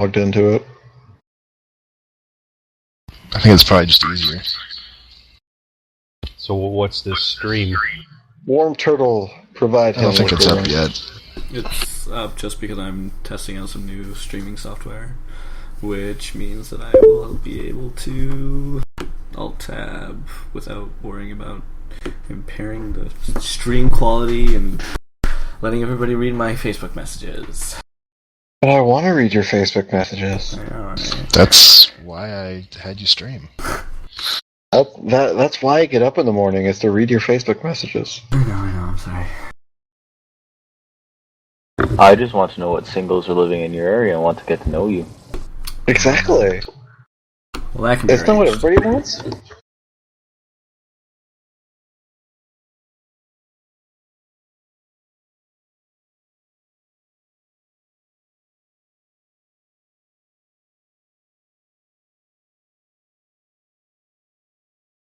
logged into it. I think it's probably just easier. So what's this stream? Warm Turtle provide him. I don't think with it's the up link. yet. It's up just because I'm testing out some new streaming software, which means that I will be able to Alt-Tab without worrying about impairing the stream quality and letting everybody read my Facebook messages. But I want to read your Facebook messages. I know, right? That's why I had you stream. That's why I get up in the morning, is to read your Facebook messages. I know, I'm sorry. I just want to know what singles are living in your area and want to get to know you. Exactly. Well, that can be Isn't that what arranged. everybody wants?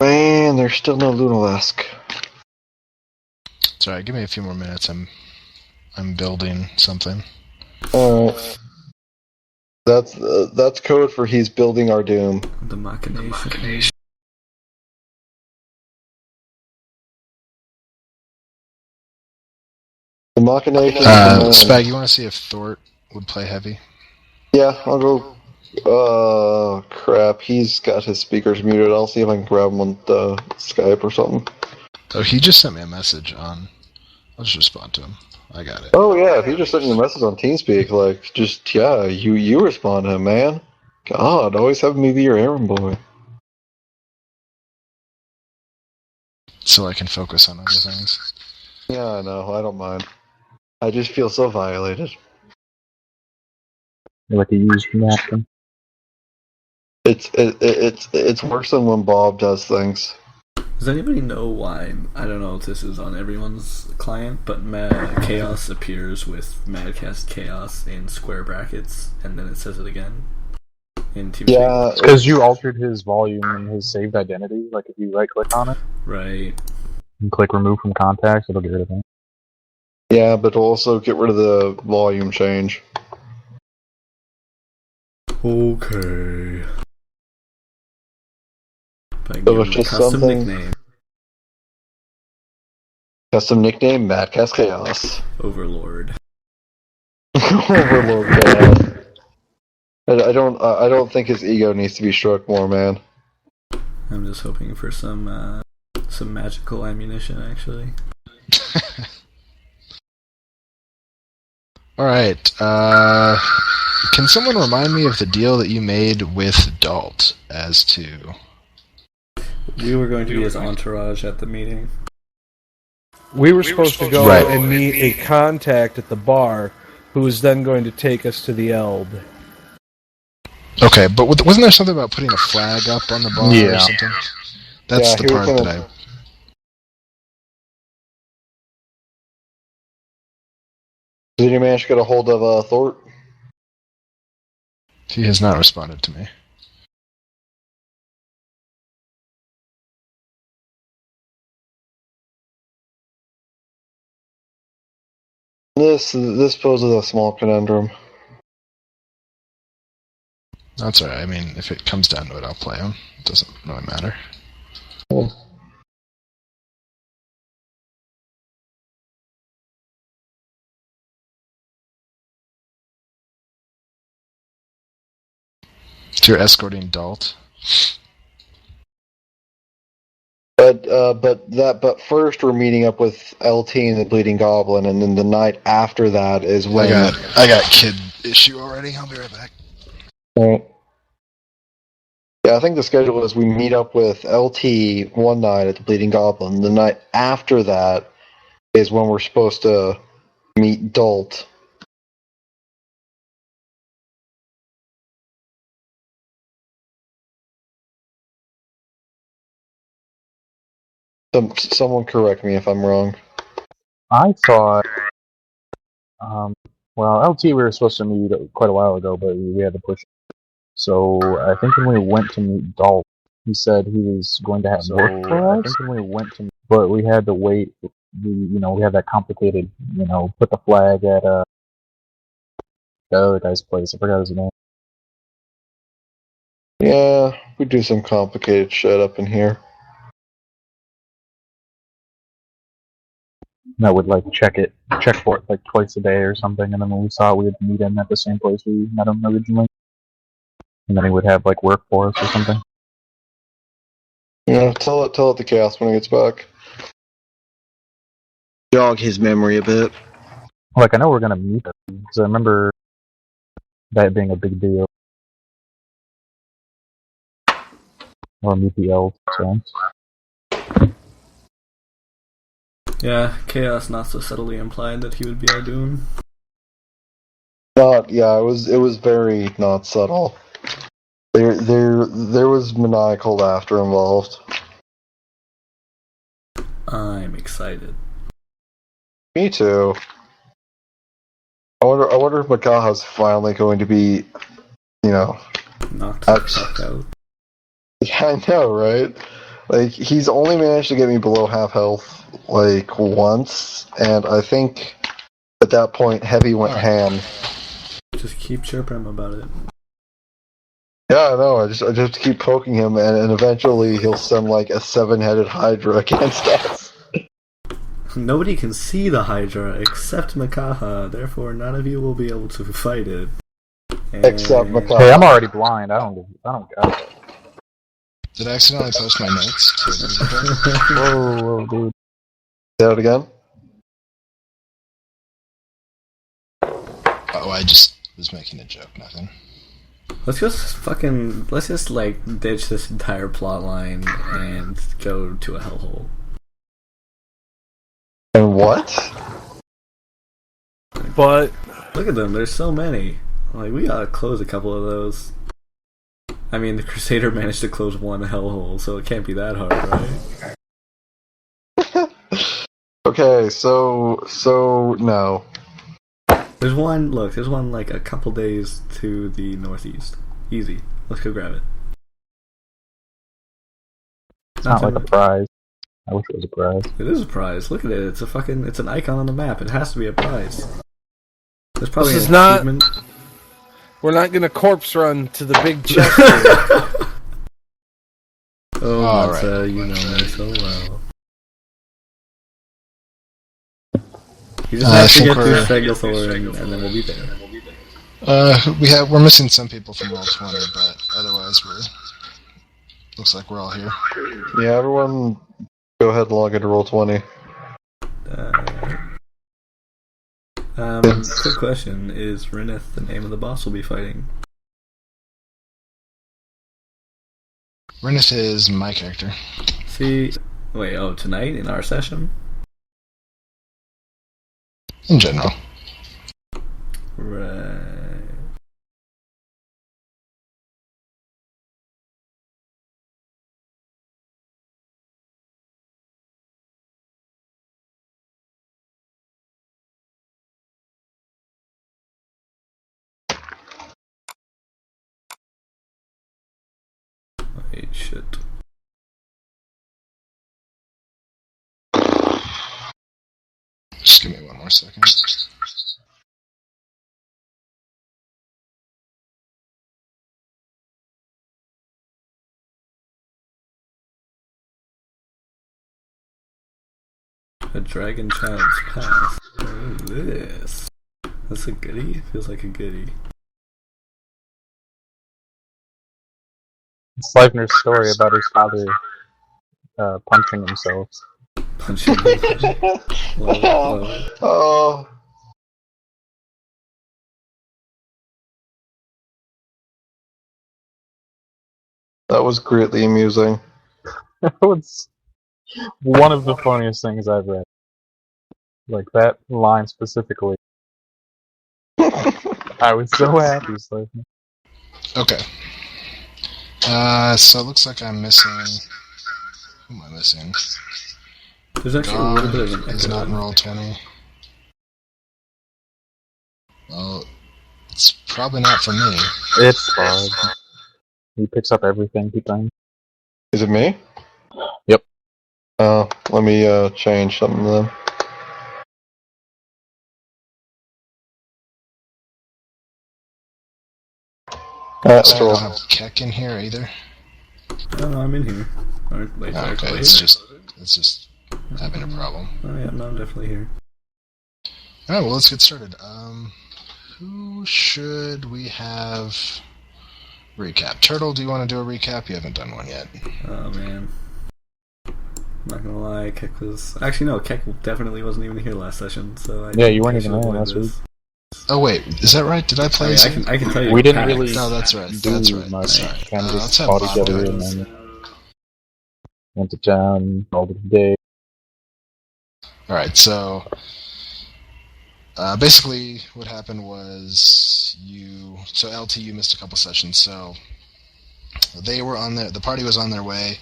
Man, there's still no Lunalask. Sorry, give me a few more minutes. I'm building something. Alright. That's code for he's building our doom. The machination. The machination. Spag, you want to see if Thort would play heavy? Yeah, I'll go. Crap. He's got his speakers muted. I'll see if I can grab him on the Skype or something. Oh, he just sent me a message on... I'll just respond to him. I got it. Oh yeah, if he just sent you a message on TeamSpeak, like, just, yeah, you respond to him, man. God, always have me be your errand boy. So I can focus on other things. Yeah, I know, I don't mind. I just feel so violated. Like a used napkin. It's worse than when Bob does things. Does anybody know why? I don't know if this is on everyone's client, but Chaos appears with MadCast Chaos in square brackets, and then it says it again in TeamSpeak. Yeah, It's because you altered his volume and his saved identity. Like if you right click on it Right. and click remove from contacts, it'll get rid of it. yeah, but also get rid of the volume change. Okay. But I So give it's him a just custom something- nickname. Custom nickname, MadCast Chaos. Overlord. Overlord Chaos. I don't think his ego needs to be struck more, man. I'm just hoping for some magical ammunition, actually. Alright, can someone remind me of the deal that you made with Dalt as to... We were going to be his entourage at the meeting. We were supposed to go Right. and meet a contact at the bar who was then going to take us to the Eld. Okay, but wasn't there something about putting a flag up on the bar Yeah. or something? That's Yeah, the he was part gonna- that I... Did you manage to get a hold of Thort? He has not responded to me. This poses a small conundrum. That's alright, I mean, if it comes down to it, I'll play him. It doesn't really matter. So you're escorting Dalt? But first we're meeting up with LT and the Bleeding Goblin, and then the night after that is when. I got kid issue already. I'll be right back. Right. Yeah, I think the schedule is we meet up with LT one night at the Bleeding Goblin. The night after that is when we're supposed to meet Dalt. Someone correct me if I'm wrong. I thought, well, LT we were supposed to meet quite a while ago, but we had to push it. So I think when we went to meet Dolph, he said he was going to have work for us. I think when we went to, but we had to wait. We had that complicated, put the flag at the other guy's place. I forgot his name. Yeah, we do some complicated shit up in here. I would like check for it like twice a day or something, and then when we saw it, we would meet him at the same place we met him originally, and then he would have like work for us or something. Yeah, tell it to Chaos when he gets back. Jog his memory a bit. Like, I know we're gonna meet him, because I remember that being a big deal. Or meet the elf, so. Yeah, Chaos not so subtly implied that he would be our doom. Yeah, it was very not subtle. There was maniacal laughter involved. I'm excited. Me too. I wonder if Makaha's finally going to be, Knocked the fuck out. Yeah, I know, right? Like, he's only managed to get me below half health, like, once, and I think at that point, Heavy went ham. Just keep chirping him about it. Yeah, I know, I just keep poking him, and eventually he'll send, like, a 7-headed Hydra against us. Nobody can see the Hydra except Makaha, therefore none of you will be able to fight it. Except Makaha. Hey, I'm already blind, I don't got it. Did I accidentally post my notes? Whoa, dude. Say that again? Oh, I just was making a joke, nothing. Let's just like ditch this entire plot line and go to a hellhole. And what? But Look at them, there's so many. Like, we gotta close a couple of those. I mean, the Crusader managed to close one hellhole, so it can't be that hard, right? Okay, so no. There's one like a couple days to the northeast. Easy. Let's go grab it. It's not like a prize. I wish it was a prize. It is a prize. Look at it. It's an icon on the map. It has to be a prize. There's probably This is an not- achievement. we're not gonna corpse run to the big chest. Oh, All Matza, right. you know me so well. You just have to get through Stegosaur and then we'll be there. We're missing some people from Roll 20, but otherwise looks like we're all here. Yeah, everyone go ahead and log into Roll20. Quick question. Is Rineth the name of the boss we'll be fighting? Renith is my character. See... Wait, tonight in our session? In general. Right. Wait, shit. Just give me one more second. A Dragon Child's Path. What is this? That's a goodie? Feels like a goodie. Sleipner's story about his father punching himself. Punching him. Whoa. Oh. That was greatly amusing. That was one of the funniest things I've read. Like, that line specifically. I was so happy, Sleipner. Okay. So it looks like I'm missing... Who am I missing? There's actually a little bit of an Is not in echo. Roll 20. Well, it's probably not for me. It's fine. He picks up everything he thinks. Is it me? Yep. Let me change something then. Let's I roll. don't have Keck in here either. Oh, I'm in here. Alright, like, Okay, like, it's just having a problem. Oh yeah, no, I'm definitely here. Alright, well, let's get started. Who should we have recap? Turtle, do you want to do a recap? You haven't done one yet. Oh man. I'm not gonna lie, Keck was... Actually, no, Keck definitely wasn't even here last session, so I Yeah, you think weren't I even should there avoid last this. Oh wait, is that right? Did I play? I can tell you. We didn't facts. really No, that's right. do That's right. much. That's right. Kind of Let's just have fought Bob each other do and it. then went to town, called it a day. Alright, so basically what happened was so LT, you missed a couple sessions, so they were the party was on their way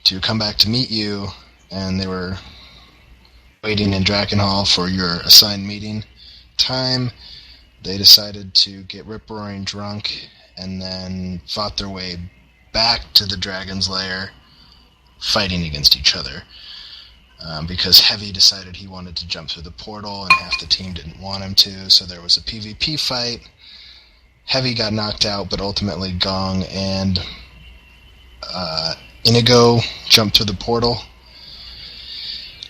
to come back to meet you, and they were waiting in Drakenhall for your assigned meeting time. They decided to get rip-roaring drunk and then fought their way back to the Dragon's Lair, fighting against each other. Because Heavy decided he wanted to jump through the portal and half the team didn't want him to, so there was a PvP fight. Heavy got knocked out, but ultimately Gong and Inigo jumped through the portal.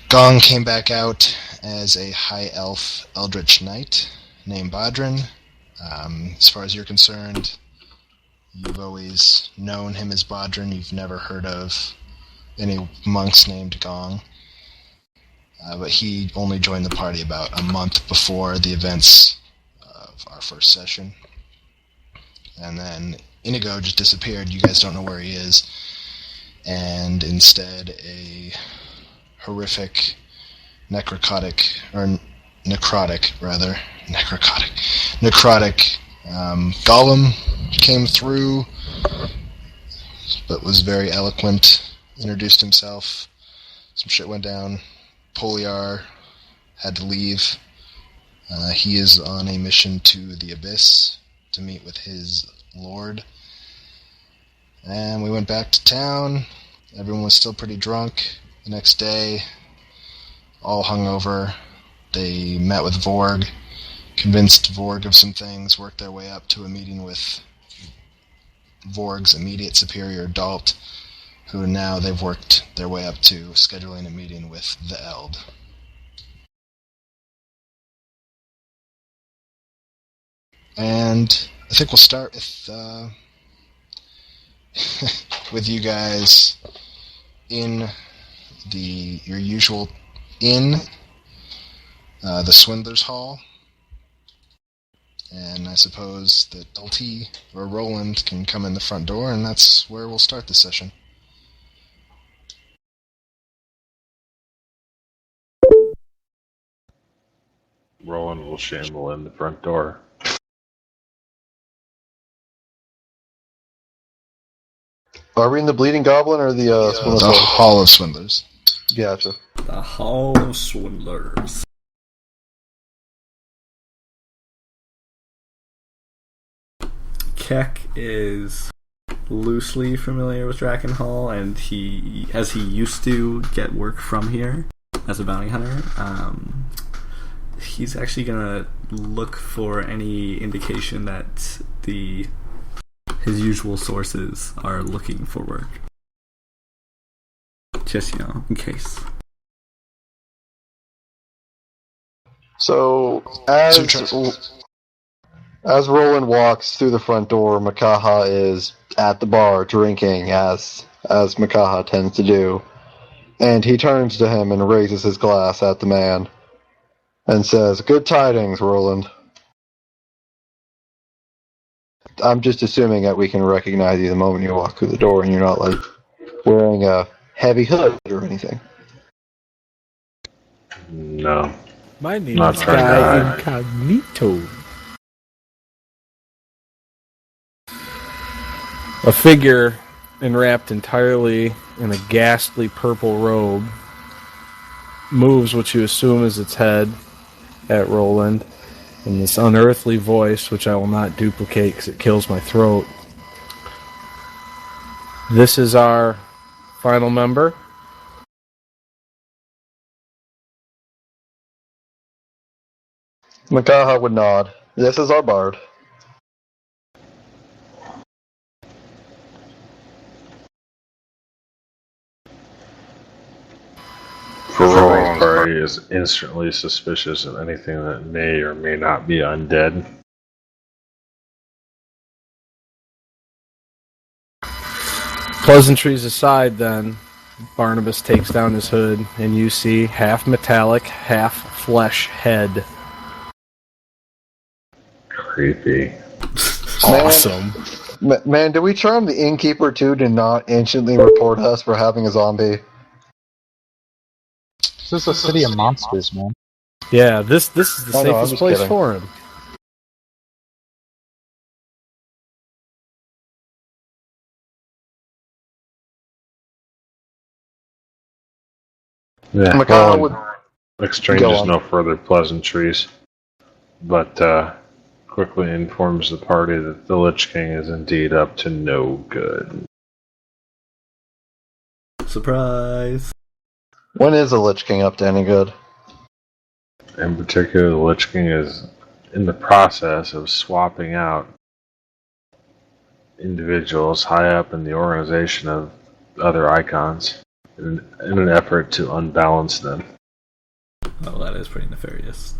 Gong came back out as a high elf eldritch knight named Bodrin. As far as you're concerned, you've always known him as Bodrin. You've never heard of any monks named Gong. But he only joined the party about a month before the events of our first session. And then Inigo just disappeared. You guys don't know where he is. And instead a horrific necrotic golem came through, but was very eloquent, introduced himself. Some shit went down. Poliar had to leave. He is on a mission to the Abyss to meet with his lord. And we went back to town. Everyone was still pretty drunk. The next day, all hungover, they met with Vorg, convinced Vorg of some things, worked their way up to a meeting with Vorg's immediate superior, Dalt, who now they've worked their way up to scheduling a meeting with the Eld. And I think we'll start with with you guys in your usual inn, the Swindler's Hall. And I suppose that LT or Roland can come in the front door, and that's where we'll start the session. Roland will shamble in the front door. Are we in the Bleeding Goblin or the Swindler's The Hall? Hall of Swindlers. Gotcha. The Hall of Swindlers. Keck is loosely familiar with Drakenhall, and he used to get work from here as a bounty hunter. He's actually gonna look for any indication that his usual sources are looking for work. Just, in case. So, as Roland walks through the front door, Makaha is at the bar drinking, as Makaha tends to do. And he turns to him and raises his glass at the man and says, "Good tidings, Roland." I'm just assuming that we can recognize you the moment you walk through the door and you're not, like, wearing a heavy hood or anything. No. My name Not is trying to Guy hide. Incognito. A figure enwrapped entirely in a ghastly purple robe moves what you assume is its head at Roland in this unearthly voice, which I will not duplicate because it kills my throat. This is our final member. Makaha would nod. This is our bard. For rolling party is instantly suspicious of anything that may or may not be undead. Pleasantries aside, then, Barnabas takes down his hood, and you see half metallic, half flesh head. Creepy. Awesome. Man, did we charm the innkeeper too to not instantly report us for having a zombie? This is a city of monsters, man. Yeah, this is the I know, I'm safest just place kidding. for him. Yeah, Makaha would exchanges go on. no further pleasantries, but quickly informs the party that the Lich King is indeed up to no good. Surprise! When is the Lich King up to any good? In particular, the Lich King is in the process of swapping out individuals high up in the organization of other icons in an effort to unbalance them. Well, that is pretty nefarious.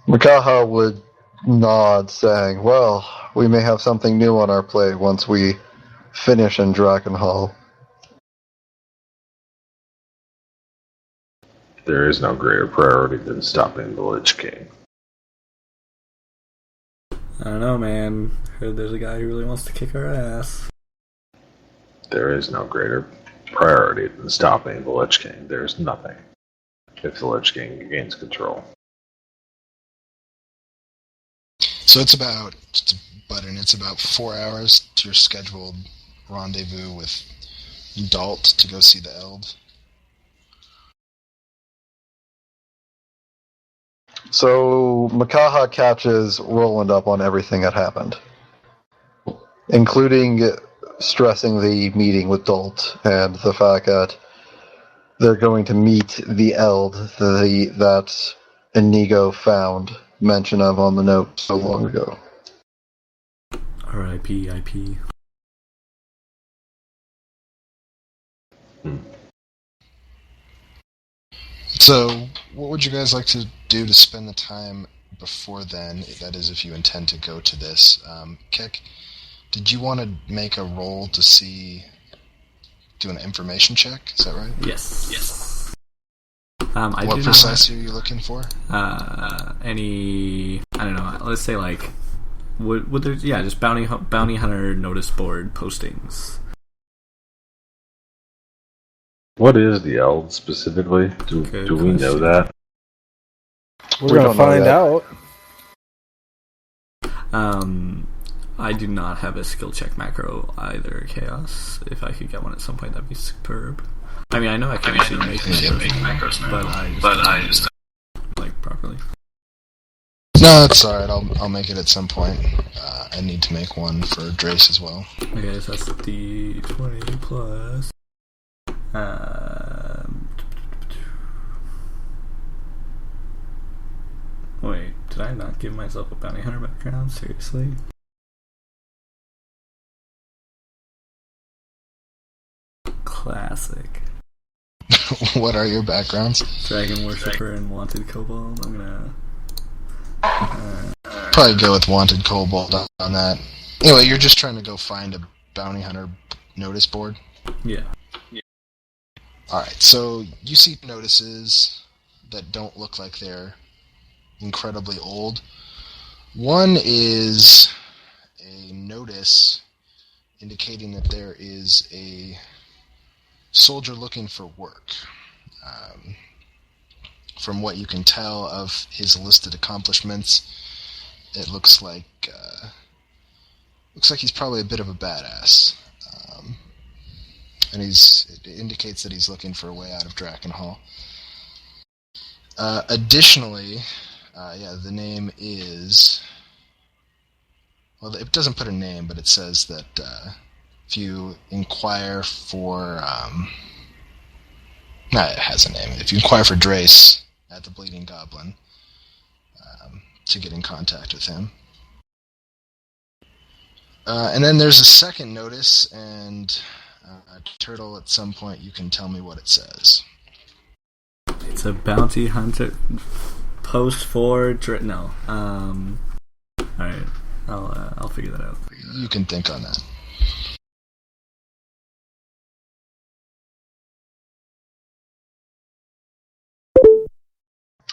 Makaha would nod, saying, "Well, we may have something new on our plate once we finish in Drakenhall." There is no greater priority than stopping the Lich King. I don't know, man. Heard there's a guy who really wants to kick our ass. There is no greater priority than stopping the Lich King. There's nothing if the Lich King gains control. So it's about, just to butt in, it's about 4 hours to your scheduled rendezvous with Dalt to go see the Eld. So Makaha catches Roland up on everything that happened, including stressing the meeting with Dolt and the fact that they're going to meet the Eld that Inigo found mention of on the note so long ago. R.I.P. IP. So, what would you guys like to do to spend the time before then? That is, if you intend to go to this. Kek, did you want to make a roll to do an information check? Is that right? Yes. What precisely are you looking for? Any, I don't know, let's say like, would there, yeah, just bounty hunter notice board postings. What is the Eld specifically? Do we know that? We're going to find out. I do not have a skill check macro either, Chaos. If I could get one at some point, that'd be superb. I mean, I know I can actually make macros now, but I just like properly. No, it's alright. I'll make it at some point. I need to make one for Drace as well. Okay, so that's the 20 plus. Wait, did I not give myself a bounty hunter background? Seriously? Classic. What are your backgrounds? Dragon Worshipper and Wanted Kobold. I'm gonna... Probably go with Wanted Kobold on that. Anyway, you're just trying to go find a bounty hunter notice board? Yeah. Alright, so you see notices that don't look like they're incredibly old. One is a notice indicating that there is a soldier looking for work. From what you can tell of his listed accomplishments, it looks like he's probably a bit of a badass. And it indicates that he's looking for a way out of Drakenhall. Additionally, the name is... Well, it doesn't put a name, but it says that if you inquire for... it has a name. If you inquire for Drace at the Bleeding Goblin, to get in contact with him. And then there's a second notice, and Turtle, at some point you can tell me what it says. It's a bounty hunter post for no. Alright, I'll figure that out. You can think on that.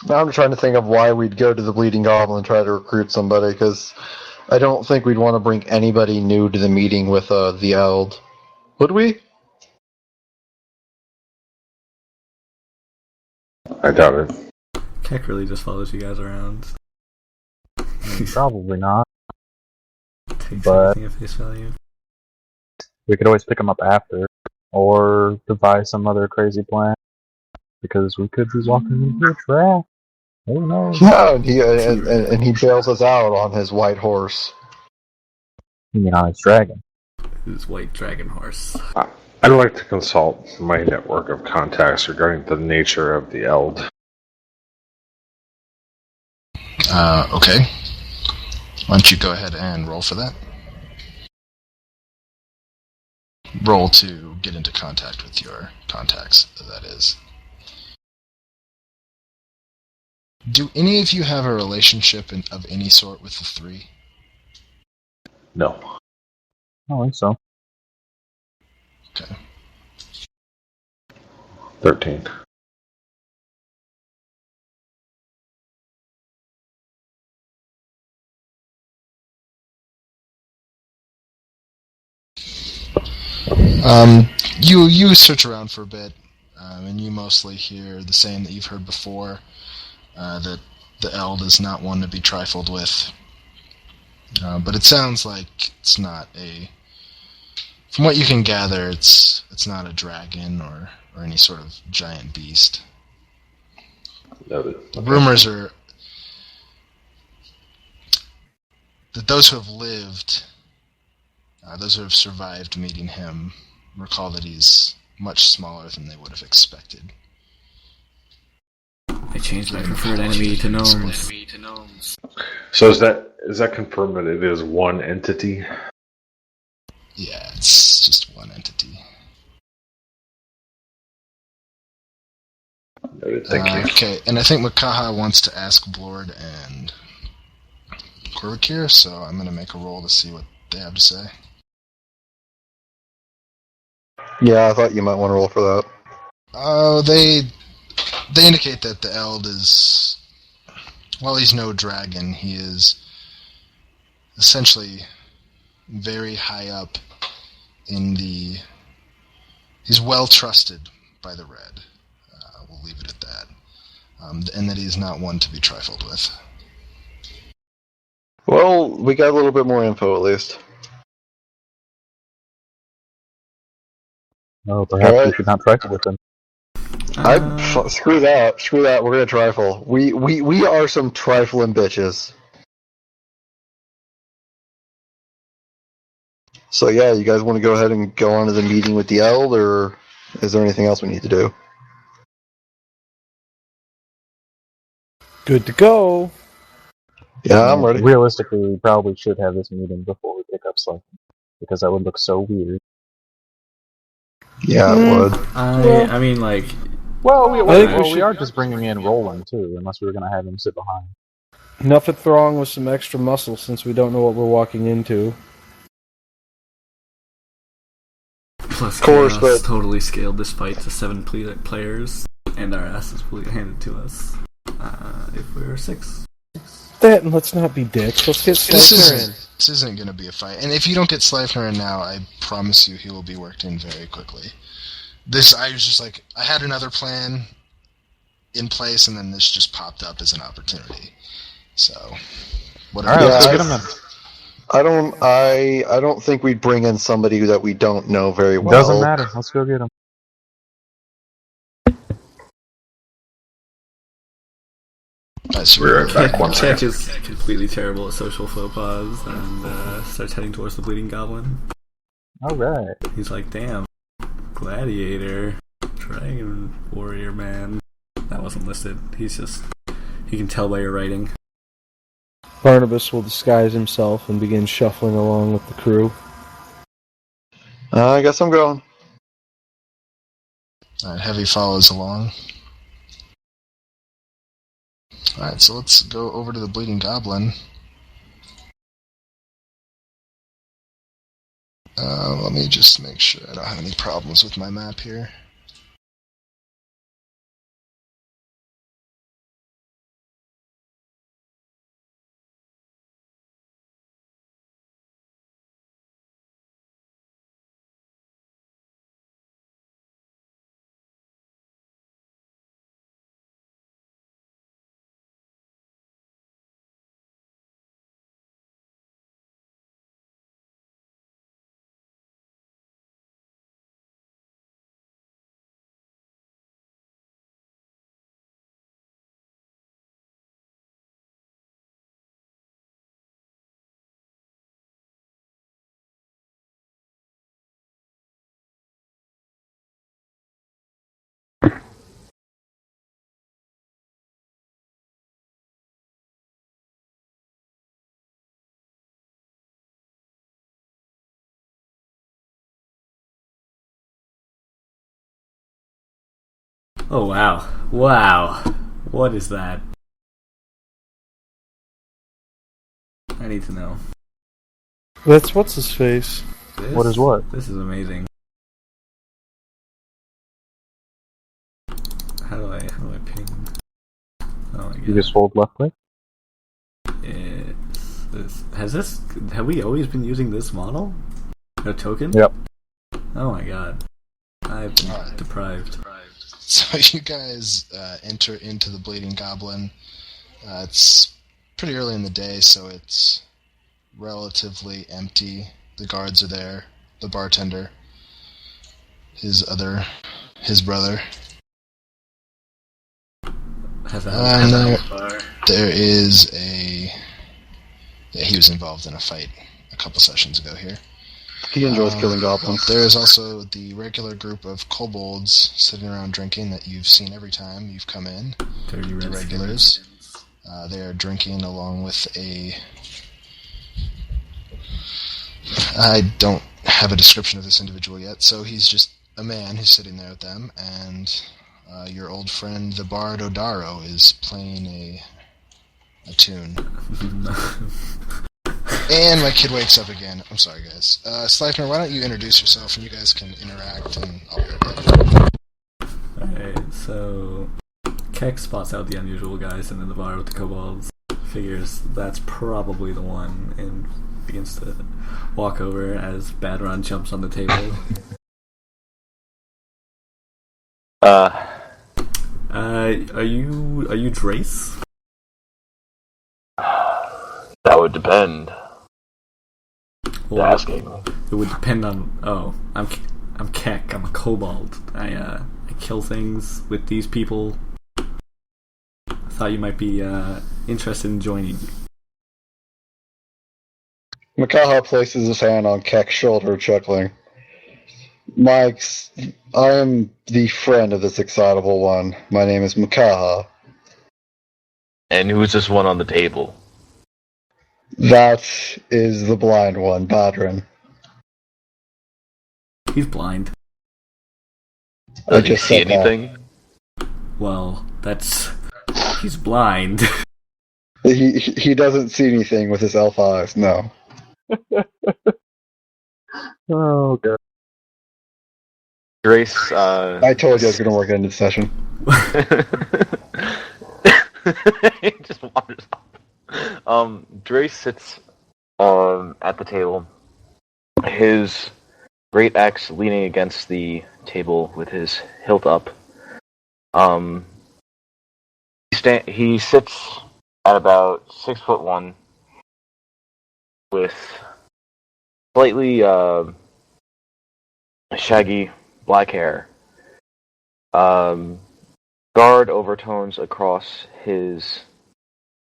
Now I'm trying to think of why we'd go to the Bleeding Goblin and try to recruit somebody, because I don't think we'd want to bring anybody new to the meeting with the Eld. Would we? I doubt it. Keck really just follows you guys around. Probably not. Takes But- everything at face value. We could always pick him up after, or devise some other crazy plan. Because we could be walking into a trap. Who knows? Yeah, and he bails us out on his white horse. You mean on his dragon? His white dragon horse. I'd like to consult my network of contacts regarding the nature of the Eld. Okay. Why don't you go ahead and roll for that? Roll to get into contact with your contacts, that is. Do any of you have a relationship of any sort with the three? No. I don't think so. Okay. 13. You search around for a bit, and you mostly hear the same that you've heard before, that the Eld is not one to be trifled with. But it sounds like it's not a... From what you can gather, it's not a dragon or any sort of giant beast. Noted. The rumors are that those who have lived, those who have survived meeting him, recall that he's much smaller than they would have expected. I changed my preferred enemy to gnomes. So is that confirmed that it is one entity? Yeah, it's just one entity. Noted. Thank you. Okay, and I think Makaha wants to ask Blord and Korvakir, so I'm going to make a roll to see what they have to say. Yeah, I thought you might want to roll for that. They indicate that the Eld is, while he's no dragon, he is essentially very high up in the... He's well trusted by the Red. We'll leave it at that. And that he's not one to be trifled with. Well, we got a little bit more info at least. Oh, perhaps we Alright. should not trifle with him. Screw that. We're gonna trifle. We are some trifling bitches. So yeah, you guys want to go ahead and go on to the meeting with the Eld, or is there anything else we need to do? Good to go. Yeah, I'm ready. Realistically, we probably should have this meeting before we pick up Slife, because that would look so weird. Yeah, it would. I mean, like, Well, think we we are just bringing in Roland, too, unless we were going to have him sit behind. Nothing wrong with some extra muscle since we don't know what we're walking into. plus Of course, Chaos but- totally scaled this fight to 7 players, and our asses fully handed to us. If we were 6. That, and let's not be dicks. Let's get Sleipnir in. This isn't going to be a fight. And if you don't get Sleipnir in now, I promise you he will be worked in very quickly. I was just like, I had another plan in place, and then this just popped up as an opportunity. So, whatever. Alright, let's Yeah, go get him in. I don't think we'd bring in somebody that we don't know very well. Doesn't matter. Let's go get him. So We're right back. One Keck second. is completely terrible at social faux pas and starts heading towards the Bleeding Goblin. Alright. He's like, damn, gladiator, dragon warrior, man. That wasn't listed. He can tell by your writing. Barnabas will disguise himself and begin shuffling along with the crew. I guess I'm going. Alright, Heavy follows along. Alright, so let's go over to the Bleeding Goblin. Let me just make sure I don't have any problems with my map here. Oh, wow. Wow. What is that? I need to know. That's what's his face. What is what? This is amazing. How do I ping? Oh my god. You just hold left click? Have we always been using this model? A token? Yep. Oh my god. I've been deprived. So you guys enter into the Bleeding Goblin. It's pretty early in the day, so it's relatively empty. The guards are there. The bartender. His brother. There is he was involved in a fight a couple sessions ago here. He enjoys killing goblins. There is also the regular group of kobolds sitting around drinking that you've seen every time you've come in. The regulars. They are drinking along with I don't have a description of this individual yet, so he's just a man who's sitting there with them, and your old friend, the Bard Odaro, is playing a tune. And my kid wakes up again. I'm sorry, guys. Sleipner, why don't you introduce yourself and you guys can interact, and I'll be right back. Alright, so Keck spots out the unusual guys, and then the bar with the kobolds figures that's probably the one and begins to walk over as Badron jumps on the table. Are you Drace? That would depend. Well, Asking. It would depend on. Oh, I'm Keck. I'm a kobold. I kill things with these people. I thought you might be interested in joining. Makaha places his hand on Keck's shoulder, chuckling. I am the friend of this excitable one. My name is Makaha. And who's this one on the table? That is the blind one, Badron. He's blind. Does he see anything? Well, he's blind. He doesn't see anything with his elf eyes, no. Oh, God. Grace, I told you I was going to work into the session. He just wanders off. Drace sits at the table, his great axe leaning against the table with his hilt up. He sits at about 6'1", with slightly shaggy black hair. Guard overtones across his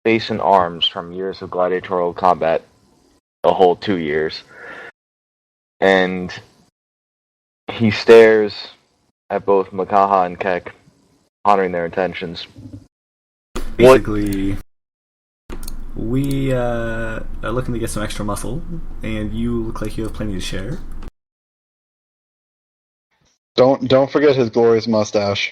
face and arms from years of gladiatorial combat, a whole 2 years. And he stares at both Makaha and Keck, pondering their intentions. Basically, we are looking to get some extra muscle, and you look like you have plenty to share. Don't forget his glorious mustache.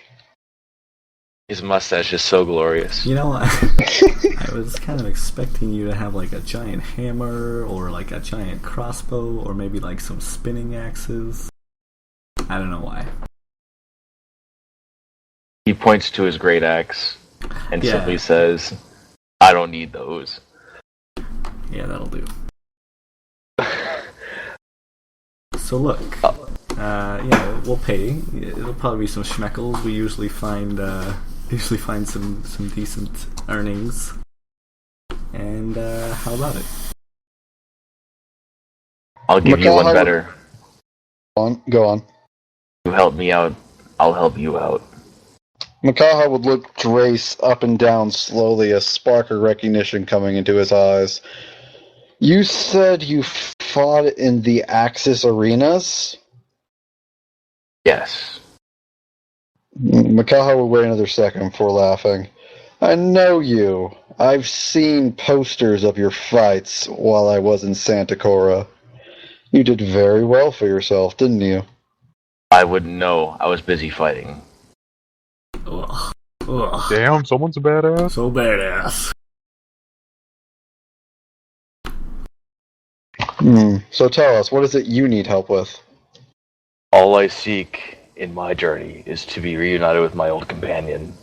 His mustache is so glorious. You know, I was kind of expecting you to have like a giant hammer, or like a giant crossbow, or maybe like some spinning axes. I don't know why. He points to his great axe and Yeah. simply says, "I don't need those." Yeah, that'll do. So look, yeah, we'll pay. It'll probably be some schmeckles. We usually find some decent earnings. And how about it? I'll give you one Makaha- better. Go on. You help me out, I'll help you out. Makaha would look Drace up and down slowly, a spark of recognition coming into his eyes. You said you fought in the Axis arenas? Yes. Makaha would wait another second before laughing. I know you. I've seen posters of your fights while I was in Santa Cora. You did very well for yourself, didn't you? I wouldn't know. I was busy fighting. Ugh. Ugh. Damn, someone's a badass. So badass. So tell us, what is it you need help with? All I seek in my journey is to be reunited with my old companion.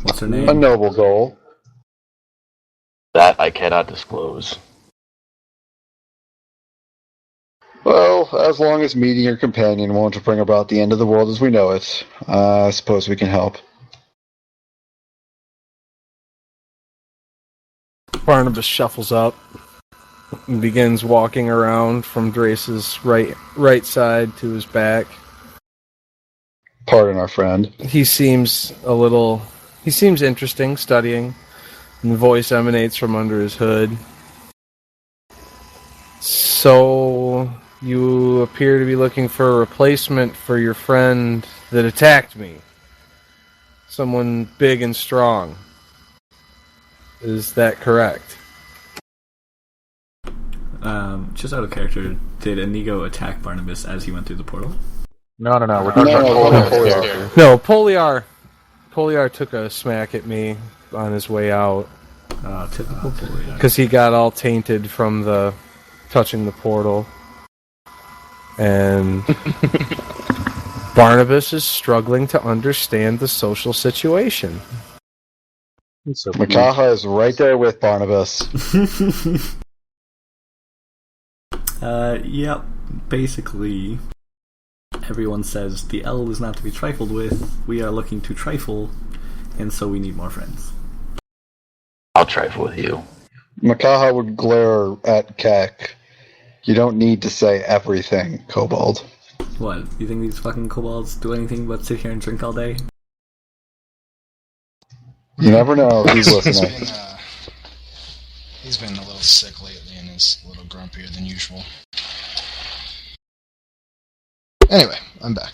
What's her A name? noble goal. That I cannot disclose. Well, as long as meeting your companion won't bring about the end of the world as we know it, I suppose we can help. Barnabas shuffles up and begins walking around from Drace's right side to his back. Pardon our friend. He seems interesting, studying, and the voice emanates from under his hood. So, you appear to be looking for a replacement for your friend that attacked me. Someone big and strong. Is that correct? Just out of character, did Inigo attack Barnabas as he went through the portal? No, we're talking No, about Poliar. No, Poliar took a smack at me on his way out. Typical Poliar. Because he got all tainted from the touching the portal. And Barnabas is struggling to understand the social situation. So Makaha is right there with Barnabas. Yep. Basically, everyone says the L is not to be trifled with. We are looking to trifle, and so we need more friends. I'll trifle with you. Makaha would glare at Kek. You don't need to say everything, Kobold. What? You think these fucking kobolds do anything but sit here and drink all day? You never know if he's listening. He's been a little sick lately and is a little grumpier than usual. Anyway, I'm back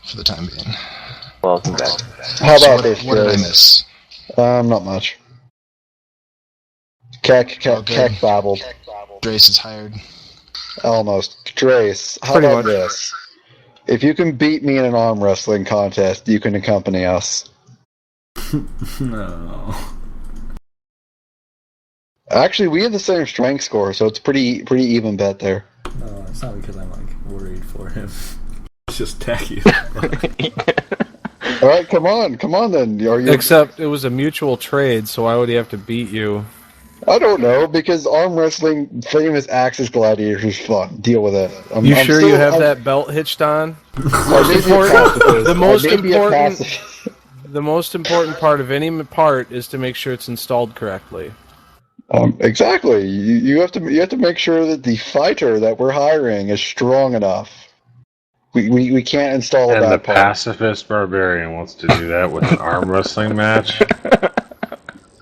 for the time being. Welcome back. How So about this, what did I Drace? miss? Not much. Kek Okay. babbled. Drace is hired. Almost. Drace, how Pretty about much. this? If you can beat me in an arm wrestling contest, you can accompany us. No. Actually, we have the same strength score, so it's pretty even bet there. No, it's not because I'm like worried for him. It's just tacky. All right, come on then. Are you? Except it was a mutual trade, so why would he have to beat you? I don't know, because arm wrestling, famous Axis gladiators is fun. Deal with it. I'm Sure you still- have I'm- that belt hitched on? I may be a pacifist. The most I may be a important- pacifist. The most important part of any part is to make sure it's installed correctly. Exactly. You have to make sure that the fighter that we're hiring is strong enough. We can't install a And the bad part. pacifist barbarian wants to do that with an arm wrestling match?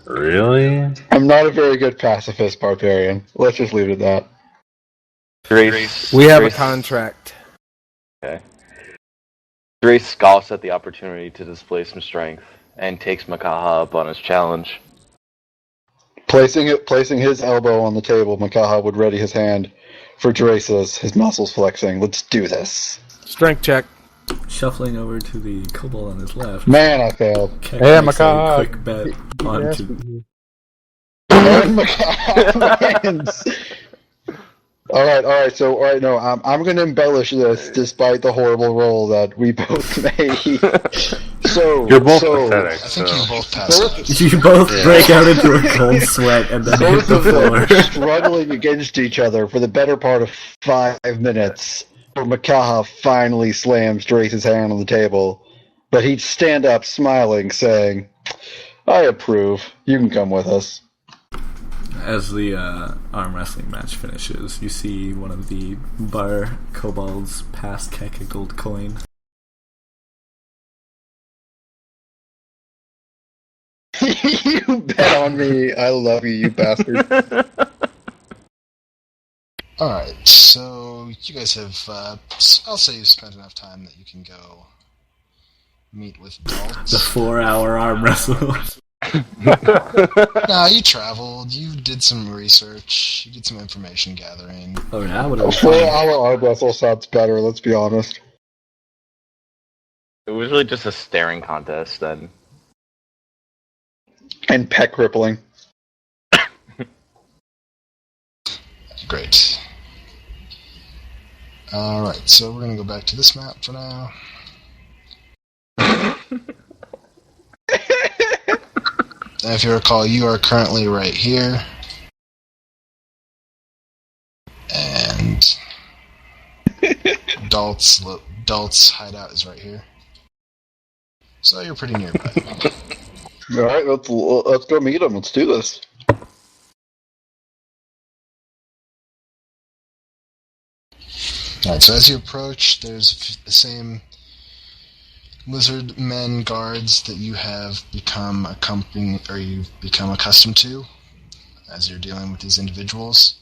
Really? I'm not a very good pacifist barbarian. Let's just leave it at that. Drace, We have a Drace- contract. Okay. Drace scoffs at the opportunity to display some strength and takes Makaha up on his challenge. Placing his elbow on the table, Makaha would ready his hand for Drace's, his muscles flexing. Let's do this. Strength check. Shuffling over to the kobold on his left. Man, I failed. Keck Hey, makes Makaha. a quick bet onto... And Makaha wins. All right. So, no, I'm going to embellish this despite the horrible roll that we both made. So You're both pathetic. I think you both passed out. You both break out into a cold sweat and then hit Both the of them floor. are struggling against each other for the better part of 5 minutes. Where Makaha finally slams Drace's hand on the table, but he'd stand up smiling, saying, "I approve. You can come with us." As the arm wrestling match finishes, you see one of the bar kobolds pass Keck a gold coin. You bet on me. I love you, you bastard. Alright, so you guys have, I'll say you've spent enough time that you can go meet with adults. The 4-hour arm wrestle. Nah, you traveled, you did some research, you did some information gathering. Oh, that would have A been fun. 4-hour arm wrestle sounds better, let's be honest. It was really just a staring contest then. And pet crippling. Great. Alright, so we're gonna go back to this map for now. And if you recall, you are currently right here. And Dalt's hideout is right here. So you're pretty nearby. Alright, let's go meet him. Let's do this. Alright, so as you approach, there's the same lizard men guards that you have become accustomed to as you're dealing with these individuals.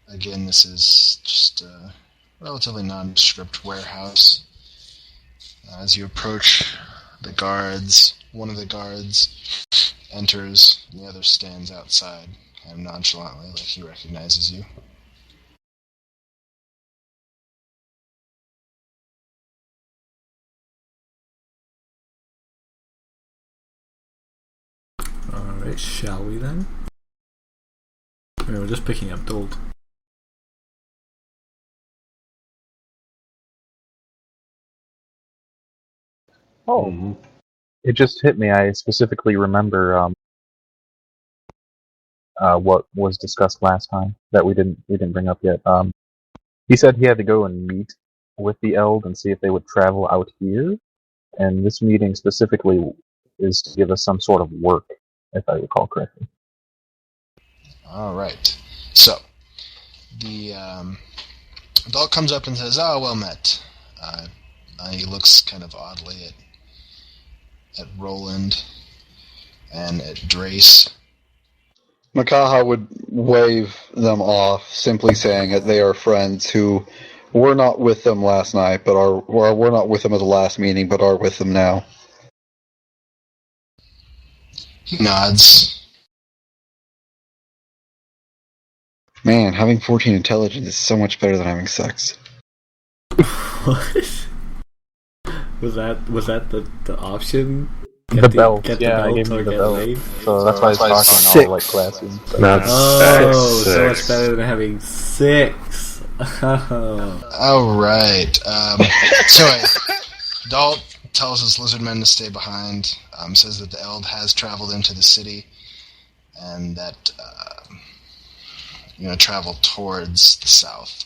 Again, this is just a relatively nondescript warehouse. As you approach the guards, one of the guards enters, and the other stands outside, kind of nonchalantly, like he recognizes you. Alright, shall we then? We're just picking up Dolt. Oh, it just hit me. I specifically remember what was discussed last time that we didn't bring up yet. He said he had to go and meet with the Eld and see if they would travel out here, and this meeting specifically is to give us some sort of work, if I recall correctly. Alright. So, the adult comes up and says, "Oh, well met." He looks kind of oddly at Roland and at Drace. Makaha would wave them off, simply saying that they are friends who were not with them last night, but were not with them at the last meeting, but are with them now. He nods. Man, having 14 intelligence is so much better than having sex. What? Was that the option? The belt. Get Yeah, I the gave belt him or the get belt. laid? So that's why he's talking all like classy. Not Oh, sex. so much better than having 6. Oh. Alright. So anyway, Dalt tells his lizard men to stay behind, says that the Eld has traveled into the city, and that, travel towards the south.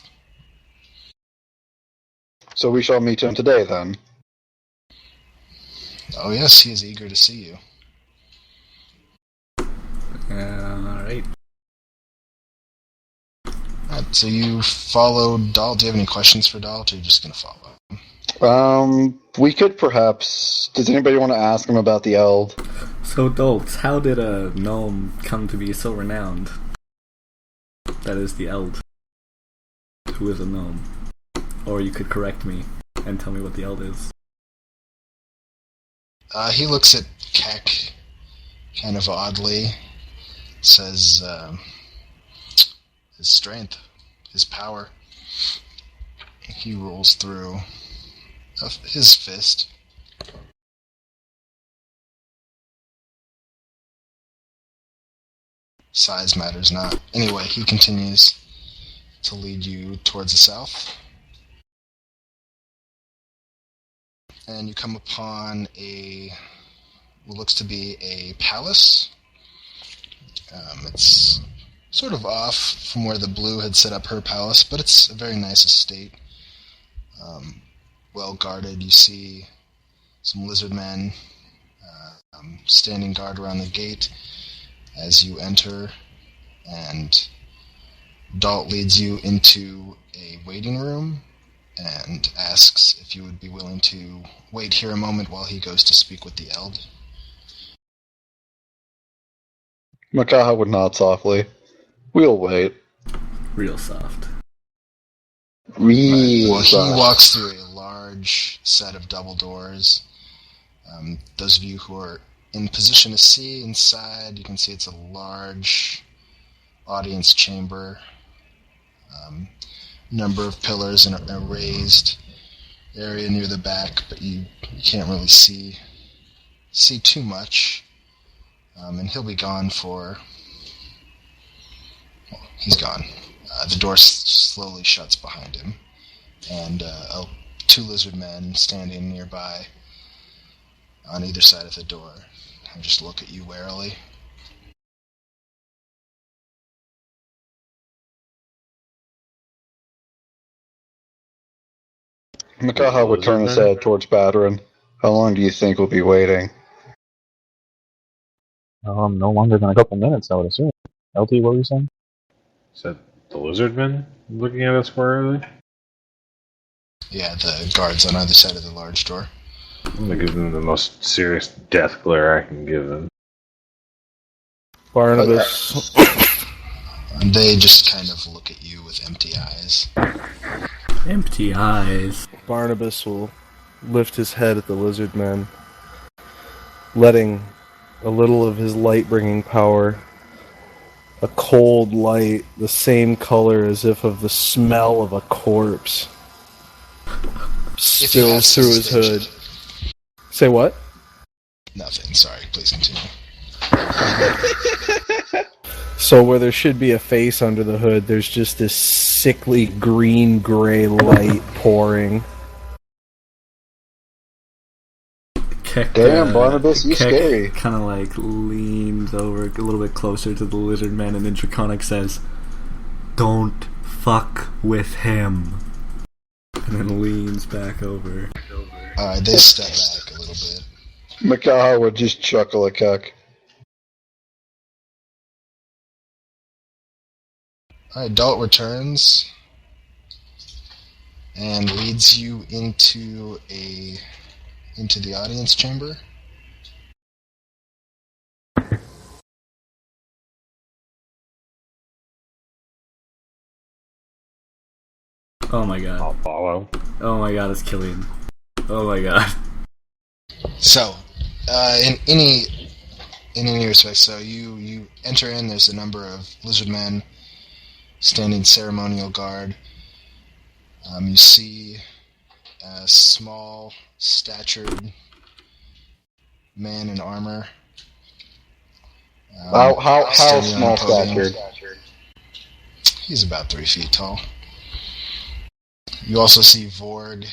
So we shall meet him today, then. Oh yes, he is eager to see you. Alright. Alright, so you follow Dalt. Do you have any questions for Dalt, or are you just going to follow? We could perhaps... Does anybody want to ask him about the Eld? So, Dolt, how did a gnome come to be so renowned? That is the Eld. Who is a gnome? Or you could correct me and tell me what the Eld is. He looks at Keck kind of oddly, It says his strength, his power. He rolls through his fist. Size matters not. Anyway, he continues to lead you towards the south. And you come upon what looks to be a palace. It's sort of off from where the Blue had set up her palace, but it's a very nice estate. Well guarded. You see some lizard men standing guard around the gate as you enter, and Dalt leads you into a waiting room and asks if you would be willing to wait here a moment while he goes to speak with the Eld. Makaha would nod softly. We'll wait. Real soft. Real Well, soft. he walks through a large set of double doors. Those of you who are in position to see inside, you can see it's a large audience chamber. Number of pillars in a raised area near the back, but you can't really see too much. And he'll be gone for... Well, he's gone. The door slowly shuts behind him, and two lizard men standing nearby on either side of the door and just look at you warily. Makaha would turn his head towards Badarin. How long do you think we'll be waiting? No longer than a couple minutes, I would assume. LT, what were you saying? Is that the lizard men looking at us warily? Yeah, the guards on either side of the large door. I'm gonna give them the most serious death glare I can give them. Barnabas. And they just kind of look at you with empty eyes. Empty eyes. Barnabas will lift his head at the lizard men, letting a little of his light-bringing power, a cold light, the same color as if of the smell of a corpse, spills through his hood. Say what? Nothing, sorry, please continue. So where there should be a face under the hood, there's just this sickly green-gray light pouring. Keck, Damn, Barnabas, you Keck scary. kind of like leans over a little bit closer to the lizard man, and then Draconic says, "Don't fuck with him," and then leans back over. Alright, they step back a little bit. Makaha would just chuckle at Keck. Alright, Dalt returns and leads you into the audience chamber. Oh my god. I'll follow. Oh my god, it's Killian. Oh my god. So, in any respect, so you enter in, there's a number of lizard men standing ceremonial guard. You see a small statured man in armor. How standing on small a podium. statured? He's about 3 feet tall. You also see Vorg,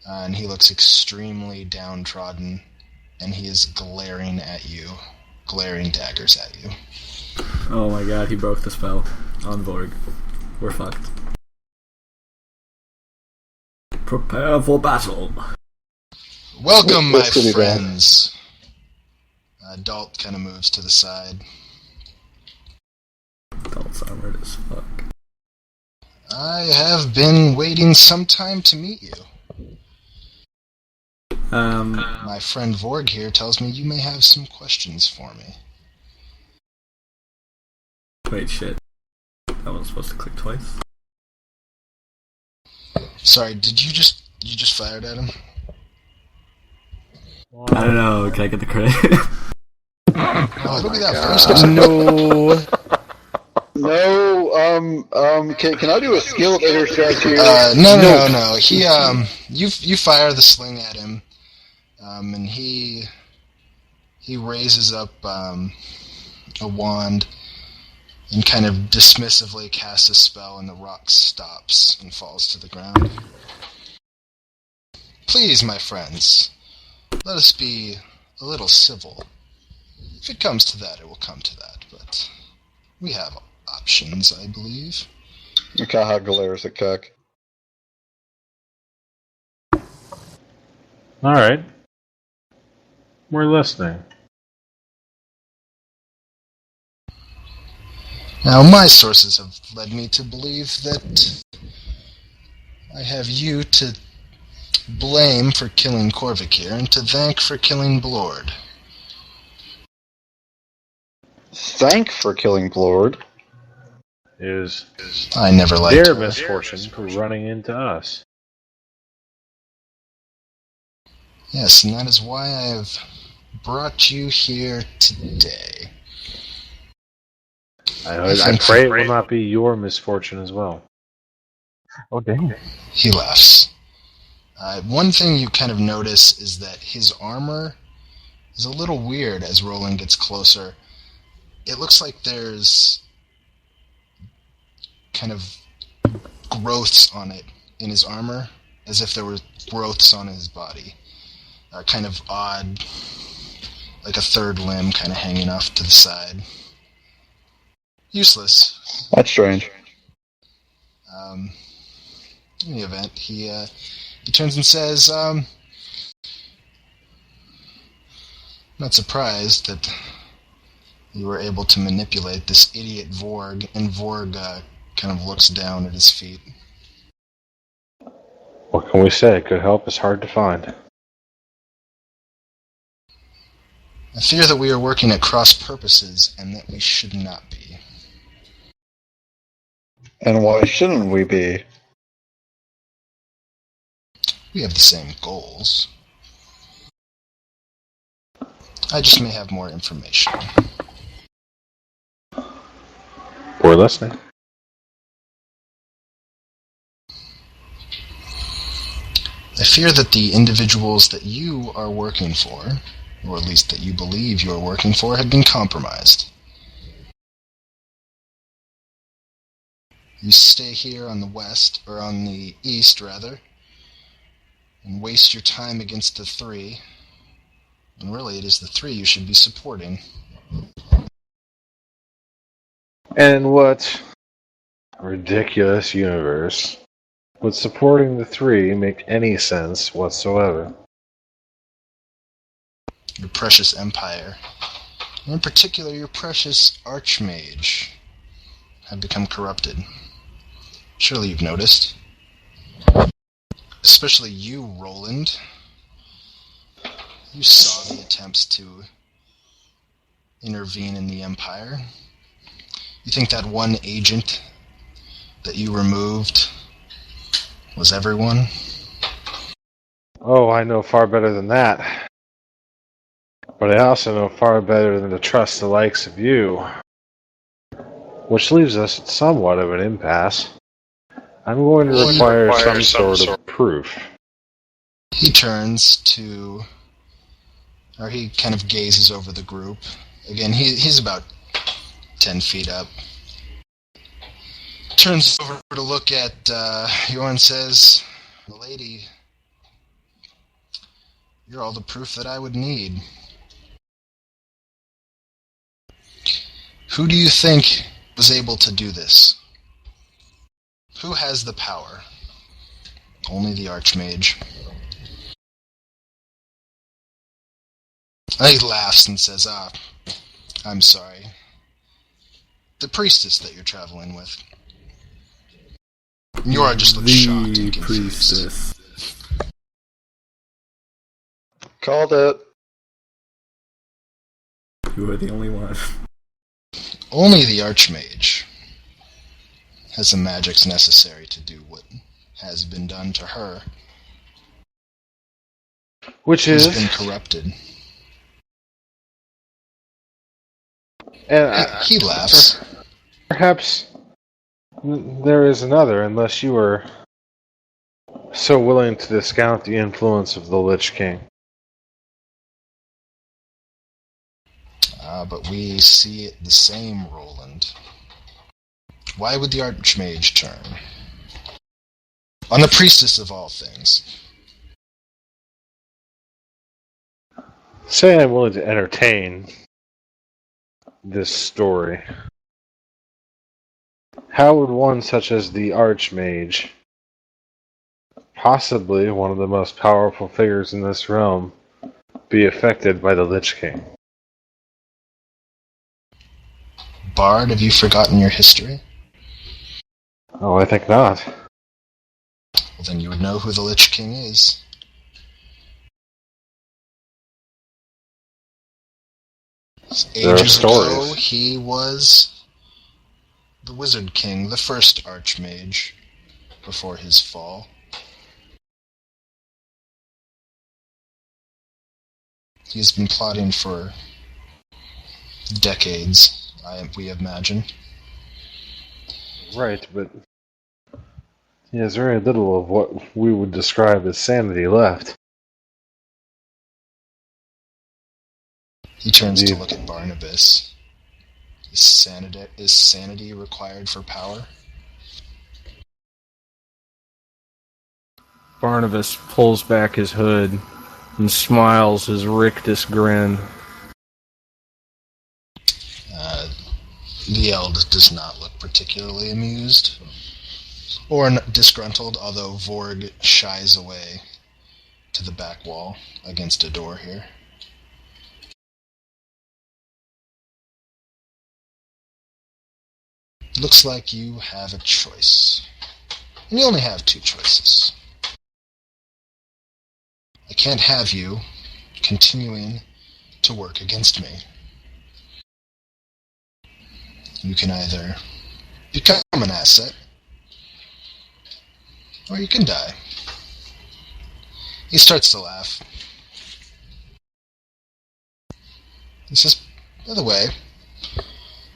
and he looks extremely downtrodden, and he is glaring at you, glaring daggers at you. Oh my god, he broke the spell on Vorg. We're fucked. Prepare for battle. Welcome, my That's pretty bad. friends. Dalt kind of moves to the side. Dalt's armored as fuck. I have been waiting some time to meet you. My friend Vorg here tells me you may have some questions for me. Wait, shit. I wasn't supposed to click twice. Sorry, you just fired at him? I don't know, can I get the credit? it'll be my that God. first. No. No, can I do a skilled intercept here? No. He, you fire the sling at him, and he raises up a wand and kind of dismissively casts a spell, and the rock stops and falls to the ground. Please, my friends, let us be a little civil. If it comes to that, it will come to that, but we have options, I believe. Kaha glares at Cuck. All right. We're listening. Now, my sources have led me to believe that I have you to blame for killing Korvikir and to thank for killing Blord. Thank for killing Blord. Is I never liked their her. misfortune for running into us. Yes, and that is why I have brought you here today. I pray it will not be your misfortune as well. Oh, damn. He laughs. One thing you kind of notice is that his armor is a little weird as Roland gets closer. It looks like there's kind of growths on it in his armor, as if there were growths on his body. Kind of odd, like a third limb kind of hanging off to the side. Useless. That's strange. In any event, he turns and says, not surprised that you were able to manipulate this idiot Vorg, and Vorg kind of looks down at his feet. What can we say? Good help is hard to find. I fear that we are working at cross purposes, and that we should not be. And why shouldn't we be? We have the same goals. I just may have more information. We're listening. I fear that the individuals that you are working for, or at least that you believe you are working for, have been compromised. You stay here on the west, or on the east, rather, and waste your time against the three, and really it is the three you should be supporting. And what ridiculous universe would supporting the three make any sense whatsoever? Your precious empire, and in particular your precious archmage, have become corrupted. Surely you've noticed. Especially you, Roland. You saw the attempts to intervene in the Empire. You think that one agent that you removed was everyone? Oh, I know far better than that. But I also know far better than to trust the likes of you. Which leaves us at somewhat of an impasse. I'm going to require some sort of proof. He turns to... or he kind of gazes over the group. Again, he's about 10 feet up. Turns over to look at Yorn and says, "Lady, you're all the proof that I would need. Who do you think was able to do this? Who has the power? Only the Archmage." He laughs and says, I'm sorry. The priestess that you're traveling with. Yora just looks shocked and confused. Priestess. Called it. You are the only one. Only the Archmage has the magics necessary to do what has been done to her. Which She's is? been corrupted. And He laughs. perhaps there is another, unless you are so willing to discount the influence of the Lich King. But we see it the same, Roland. Why would the Archmage turn? On the priestess of all things. Say I'm willing to entertain this story. How would one such as the Archmage, possibly one of the most powerful figures in this realm, be affected by the Lich King? Bard, have you forgotten your history? Oh, I think not. Well, then you would know who the Lich King is. There are Ages ago, stories. he was the Wizard King, the first Archmage, before his fall. He's been plotting for decades, we imagine. Right, but he has very little of what we would describe as sanity left. He turns to look at Barnabas. Is sanity required for power? Barnabas pulls back his hood and smiles his rictus grin. The Eld does not look particularly amused or disgruntled, although Vorg shies away to the back wall against a door here. Looks like you have a choice. And you only have two choices. I can't have you continuing to work against me. You can either become an asset, or you can die. He starts to laugh. He says, by the way,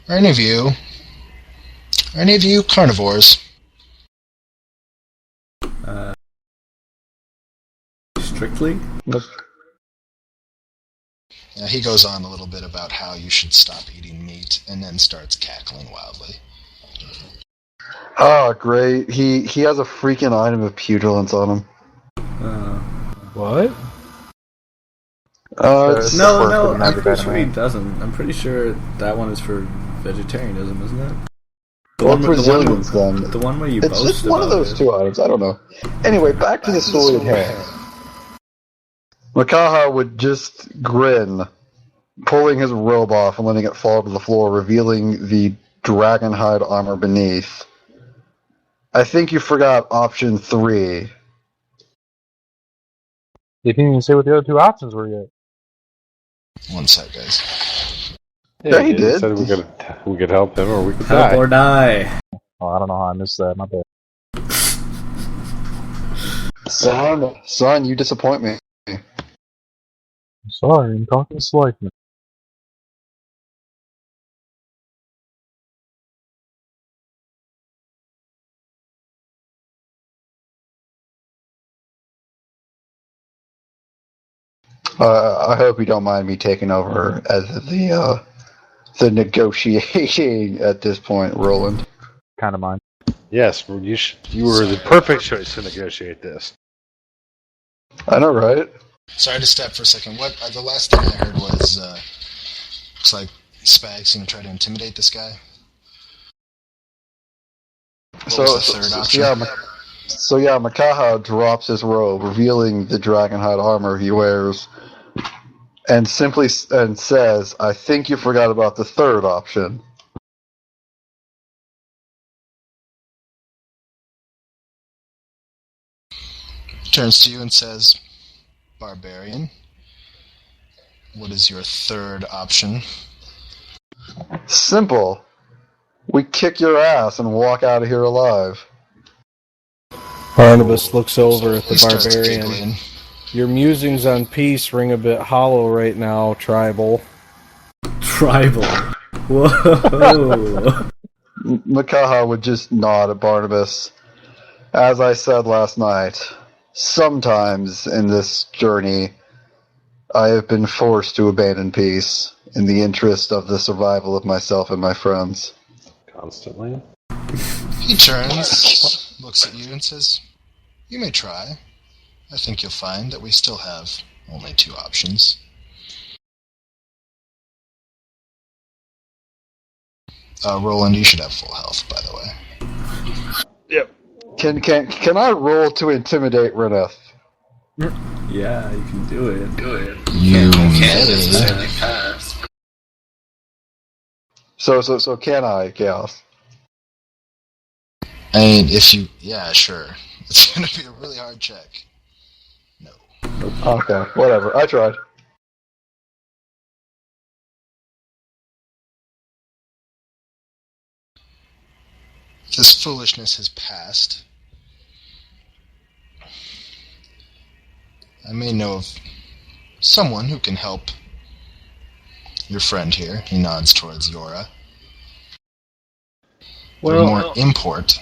are any of you carnivores? Strictly? He goes on a little bit about how you should stop eating meat, and then starts cackling wildly. Oh, great. He has a freaking item of pugilance on him. What? No, I'm pretty sure he doesn't. I'm pretty sure that one is for vegetarianism, isn't it? The resilience, then. The one where you It's boast just one of those two items. I don't know. Anyway, back to the story at hand. Makaha would just grin, pulling his robe off and letting it fall to the floor, revealing the dragon hide armor beneath. I think you forgot option 3. You didn't even say what the other two options were yet. One sec, guys. Yeah, he did. He said we could help him or we could Help die. or die. Oh, I don't know how I missed that. My bad. Son, you disappoint me. I'm sorry, I'm talking slightly. I hope you don't mind me taking over as the negotiating at this point, Roland. Kind of mine. Yes, you were the perfect choice to negotiate this. I know, right? Sorry to step for a second. What the last thing I heard was looks like Spag's gonna try to intimidate this guy. What was the third option? Makaha drops his robe, revealing the dragonhide armor he wears, and says, "I think you forgot about the third option." Turns to you and says, "Barbarian, what is your third option?" Simple. We kick your ass and walk out of here alive. Barnabas looks over at the He starts barbarian. giggling. Your musings on peace ring a bit hollow right now, Tribal. Tribal. Whoa! Makaha would just nod at Barnabas. As I said last night, sometimes in this journey, I have been forced to abandon peace in the interest of the survival of myself and my friends. Constantly. He turns, looks at you, and says, "You may try. I think you'll find that we still have only 2 options." Roland, you should have full health, by the way. Yep. Can I roll to intimidate Reneth? Yeah, you can do it. You It's may. pass. So can I, Chaos? I mean, if you... Yeah, sure. It's going to be a really hard check. No. Okay, whatever. I tried. This foolishness has passed. I may know of someone who can help your friend here. He nods towards Yora. Well, more import.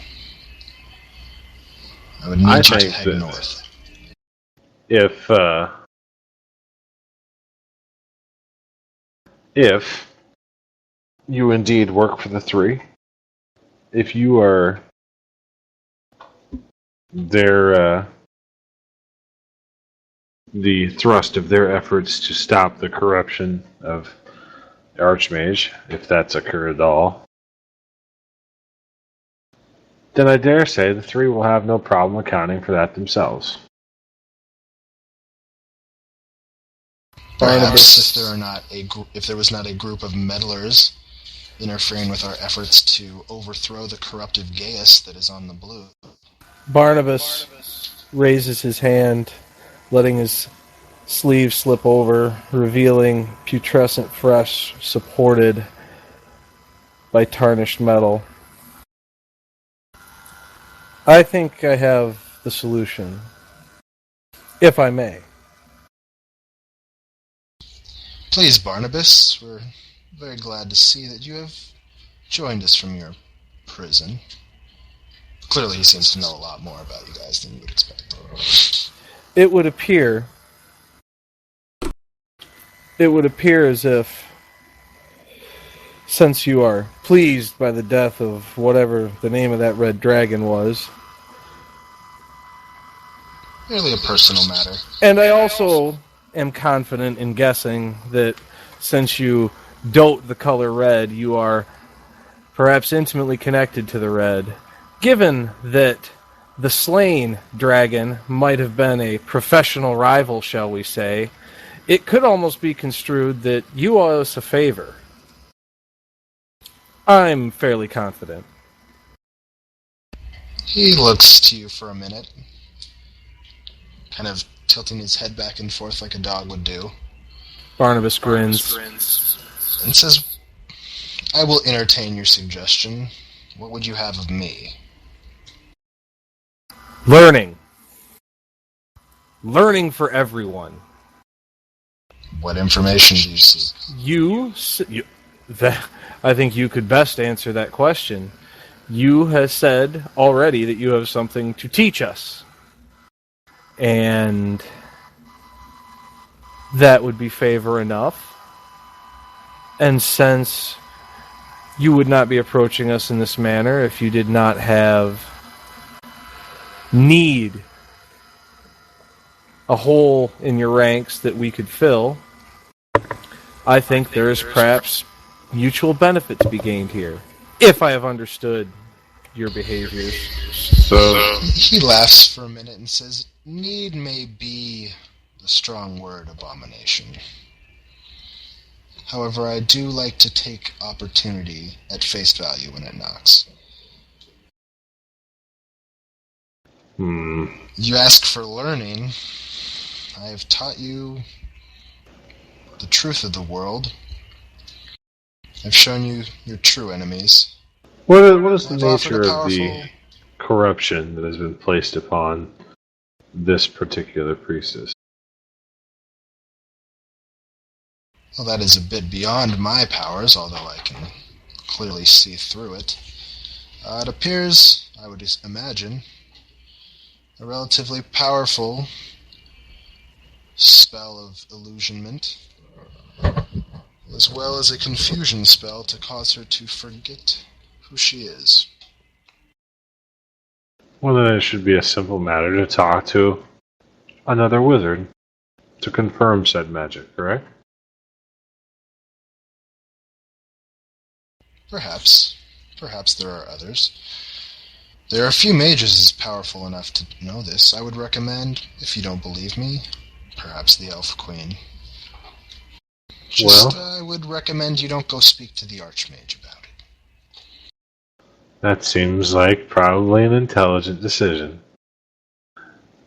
I would need I you to think head that north. If you indeed work for the 3, if you are the thrust of their efforts to stop the corruption of the Archmage, if that's occurred at all, then I dare say the 3 will have no problem accounting for that themselves. Perhaps if there was not a group of meddlers interfering with our efforts to overthrow the corruptive Gaius that is on the blue. Barnabas raises his hand, letting his sleeve slip over, revealing putrescent flesh supported by tarnished metal. I think I have the solution, if I may. Please, Barnabas, we're very glad to see that you have joined us from your prison. Clearly he seems to know a lot more about you guys than you would expect. It would appear as if, since you are pleased by the death of whatever the name of that red dragon was, merely a personal matter. and I also am confident in guessing that since you dote the color red, you are perhaps intimately connected to the red. Given that the slain dragon might have been a professional rival, shall we say, it could almost be construed that you owe us a favor. I'm fairly confident. He looks to you for a minute, kind of tilting his head back and forth like a dog would do. Barnabas grins. And says, "I will entertain your suggestion. What would you have of me?" Learning. Learning for everyone. What information do you seek? I think you could best answer that question. You have said already that you have something to teach us. And that would be favor enough. And since you would not be approaching us in this manner if you did not have a hole in your ranks that we could fill, I think there is perhaps mutual benefit to be gained here, if I have understood your behaviors. So He laughs for a minute and says, "Need may be a strong word, abomination. However, I do like to take opportunity at face value when it knocks. You ask for learning. I have taught you the truth of the world. I've shown you your true enemies. What is the I've offered nature a of the powerful- corruption that has been placed upon this particular priestess? Well, that is a bit beyond my powers, although I can clearly see through it. It appears, I would imagine, a relatively powerful spell of illusionment, as well as a confusion spell to cause her to forget who she is. Well, then it should be a simple matter to talk to another wizard to confirm said magic, correct? Perhaps. Perhaps there are others. There are a few mages as powerful enough to know this. I would recommend, if you don't believe me, perhaps the Elf Queen. I would recommend you don't go speak to the Archmage about it. That seems like probably an intelligent decision.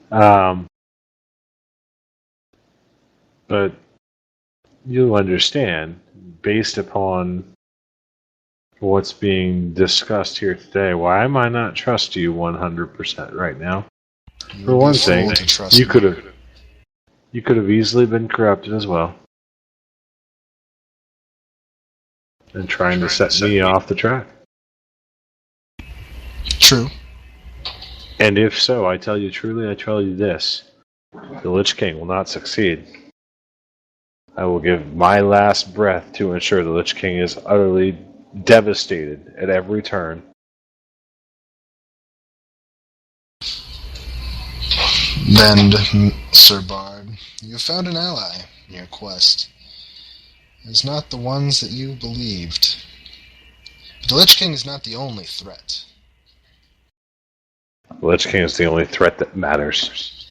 But you'll understand, based upon what's being discussed here today, why I might not trust you 100% right now. For one thing, you could have easily been corrupted as well. And trying to set me off the track. True. And if so, I tell you truly, I tell you this. The Lich King will not succeed. I will give my last breath to ensure the Lich King is utterly devastated at every turn. Then, Sir Bard, you have found an ally in your quest. It is not the ones that you believed. But the Lich King is not the only threat. The Lich King is the only threat that matters.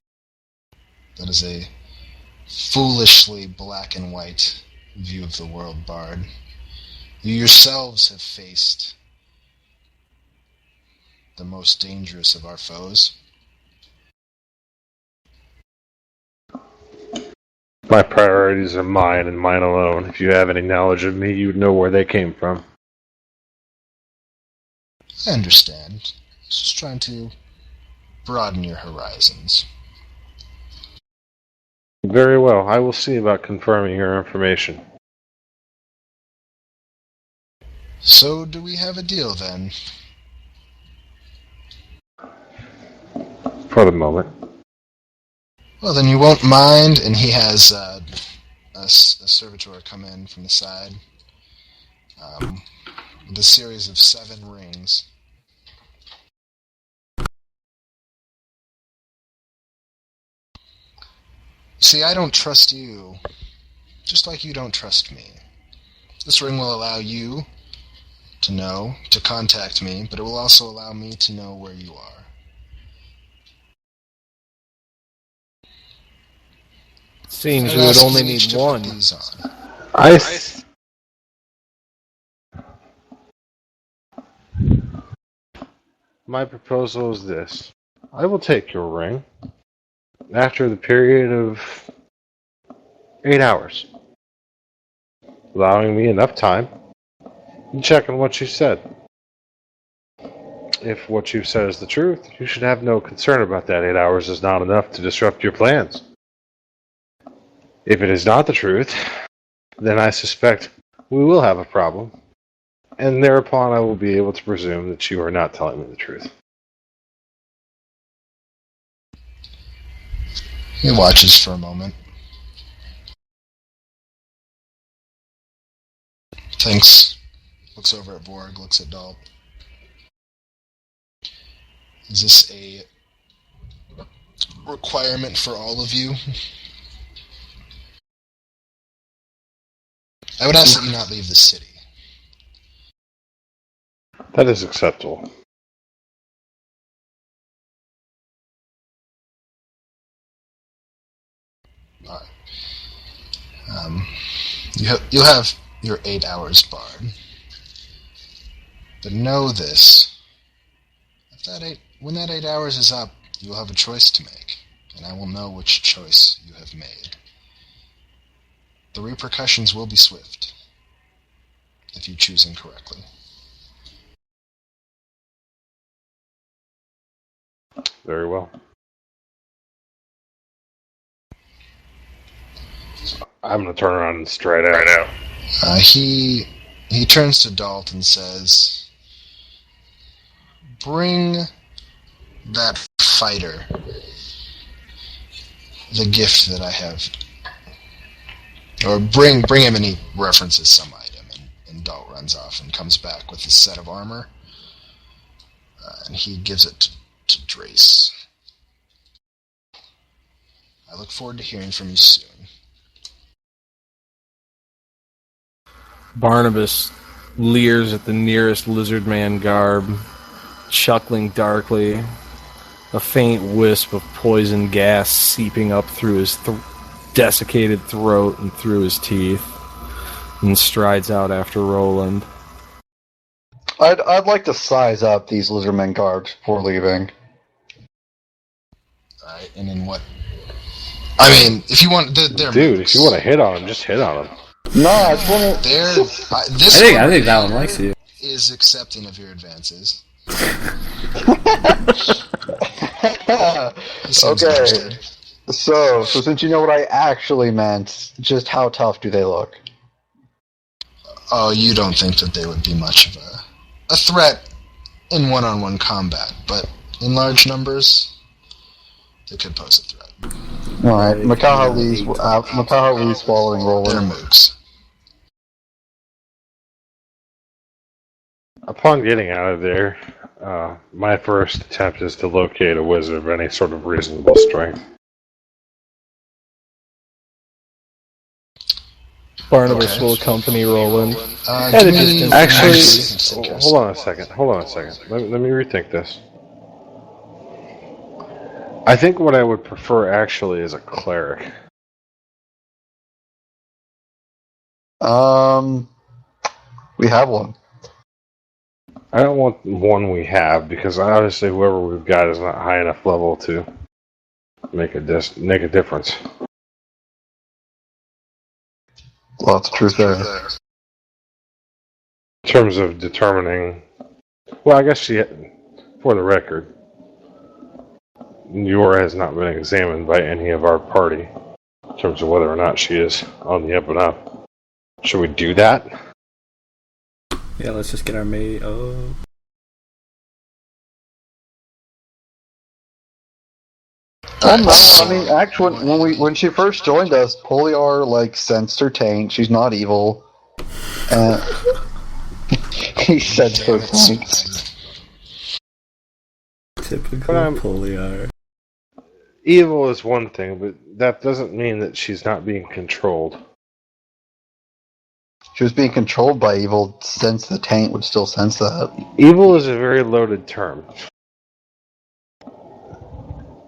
That is a foolishly black and white view of the world, Bard. You yourselves have faced the most dangerous of our foes. My priorities are mine and mine alone. If you have any knowledge of me, you'd know where they came from. I understand. Just trying to broaden your horizons. Very well. I will see about confirming your information. So, do we have a deal, then? For the moment. Well, then you won't mind, and he has a servitor come in from the side with a series of 7 rings. See, I don't trust you, just like you don't trust me. This ring will allow you to contact me, but it will also allow me to know where you are. Seems we would only need one. My proposal is this. I will take your ring after the period of 8 hours, allowing me enough time to check on what you said. If what you've said is the truth, you should have no concern about that. 8 hours is not enough to disrupt your plans. If it is not the truth, then I suspect we will have a problem, and thereupon I will be able to presume that you are not telling me the truth. He watches for a moment. Thinks. Looks over at Vorg, looks at Dalt. Is this a requirement for all of you? I would ask that you not leave the city. That is acceptable. Alright. You'll have your 8 hours, Bard. But know this. When that 8 hours is up, you will have a choice to make, and I will know which choice you have made. The repercussions will be swift, if you choose incorrectly. Very well. I'm gonna turn around and straight out. He turns to Dalt and says, "Bring that fighter the gift that I have, or bring him." And he references some item, and Dalt runs off and comes back with a set of armor, and he gives it to Drace. I look forward to hearing from you soon. Barnabas leers at the nearest lizard man garb, chuckling darkly, a faint wisp of poison gas seeping up through his desiccated throat and through his teeth, and strides out after Roland. I'd like to size up these lizardmen guards before leaving. Alright, and in what? I mean, if you want... They're Dude, mooks. if you want to hit on him, just hit on him. No, I just want to... I think that one likes you. Is accepting of your advances. He seems Okay. interested. So since you know what I actually meant, just how tough do they look? Oh, you don't think that they would be much of a threat in one-on-one combat, but in large numbers, they could pose a threat. Alright, Makaha Lee's following They're Roland. mooks. Upon getting out of there, my first attempt is to locate a wizard of any sort of reasonable strength. Barnabas Okay. will accompany Roland. Give me Actually, Madcast. hold on a second. Let me rethink this. I think what I would prefer actually is a cleric. We have one. I don't want one we have because obviously whoever we've got is not high enough level to make a difference. Lots of truth there. In terms of determining, well, I guess for the record, Yor has not been examined by any of our party in terms of whether or not she is on the up and up. Should we do that? Yeah, let's just get our mate. Oh. I mean, actually, when she first joined us, Poliar sensed her taint. She's not evil. He said those things. Typical Poliar. Evil is one thing, but that doesn't mean that she's not being controlled. She was being controlled by evil. Sense the taint would still sense that. Evil is a very loaded term.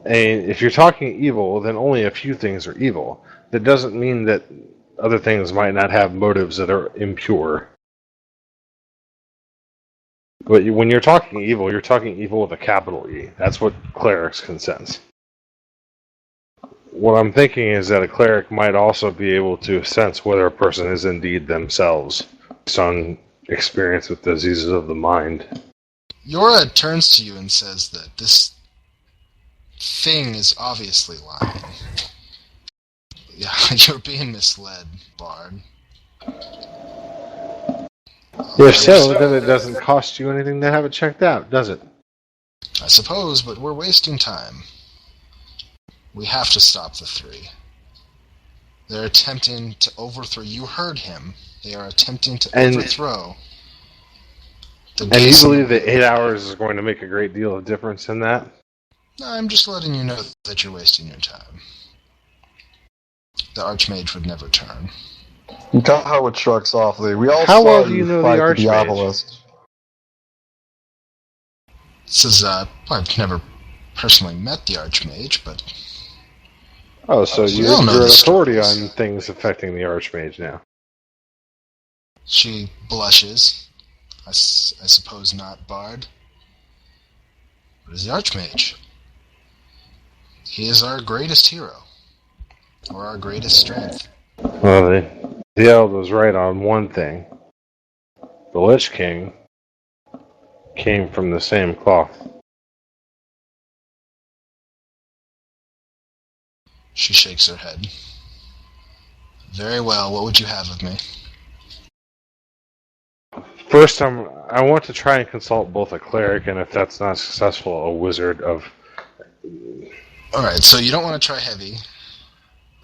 And if you're talking evil, then only a few things are evil. That doesn't mean that other things might not have motives that are impure. But when you're talking evil, you're talking evil with a capital E. That's what clerics can sense. What I'm thinking is that a cleric might also be able to sense whether a person is indeed themselves, based on experience with diseases of the mind. Yora turns to you and says that this thing is obviously lying. Yeah, you're being misled, Bard. If so, then it doesn't cost you anything to have it checked out, does it? I suppose, but we're wasting time. We have to stop the three. They're attempting to overthrow... You heard him. They are attempting to overthrow... And you believe that 8 hours is going to make a great deal of difference in that? No, I'm just letting you know that you're wasting your time. The Archmage would never turn. Makaha would shrug softly. We all How saw well do you know the fight the Archmage? Diabolist. This is, I've never personally met the Archmage, but... Oh, so you're don't know an the authority stories. on things affecting the Archmage now. She blushes. I suppose not, Bard. But is the Archmage. He is our greatest hero. Or our greatest strength. Well, the Eld was right on one thing. The Lich King came from the same cloth. She shakes her head. Very well. What would you have of me? First, I want to try and consult both a cleric and, if that's not successful, a wizard of... Alright, so you don't want to try heavy.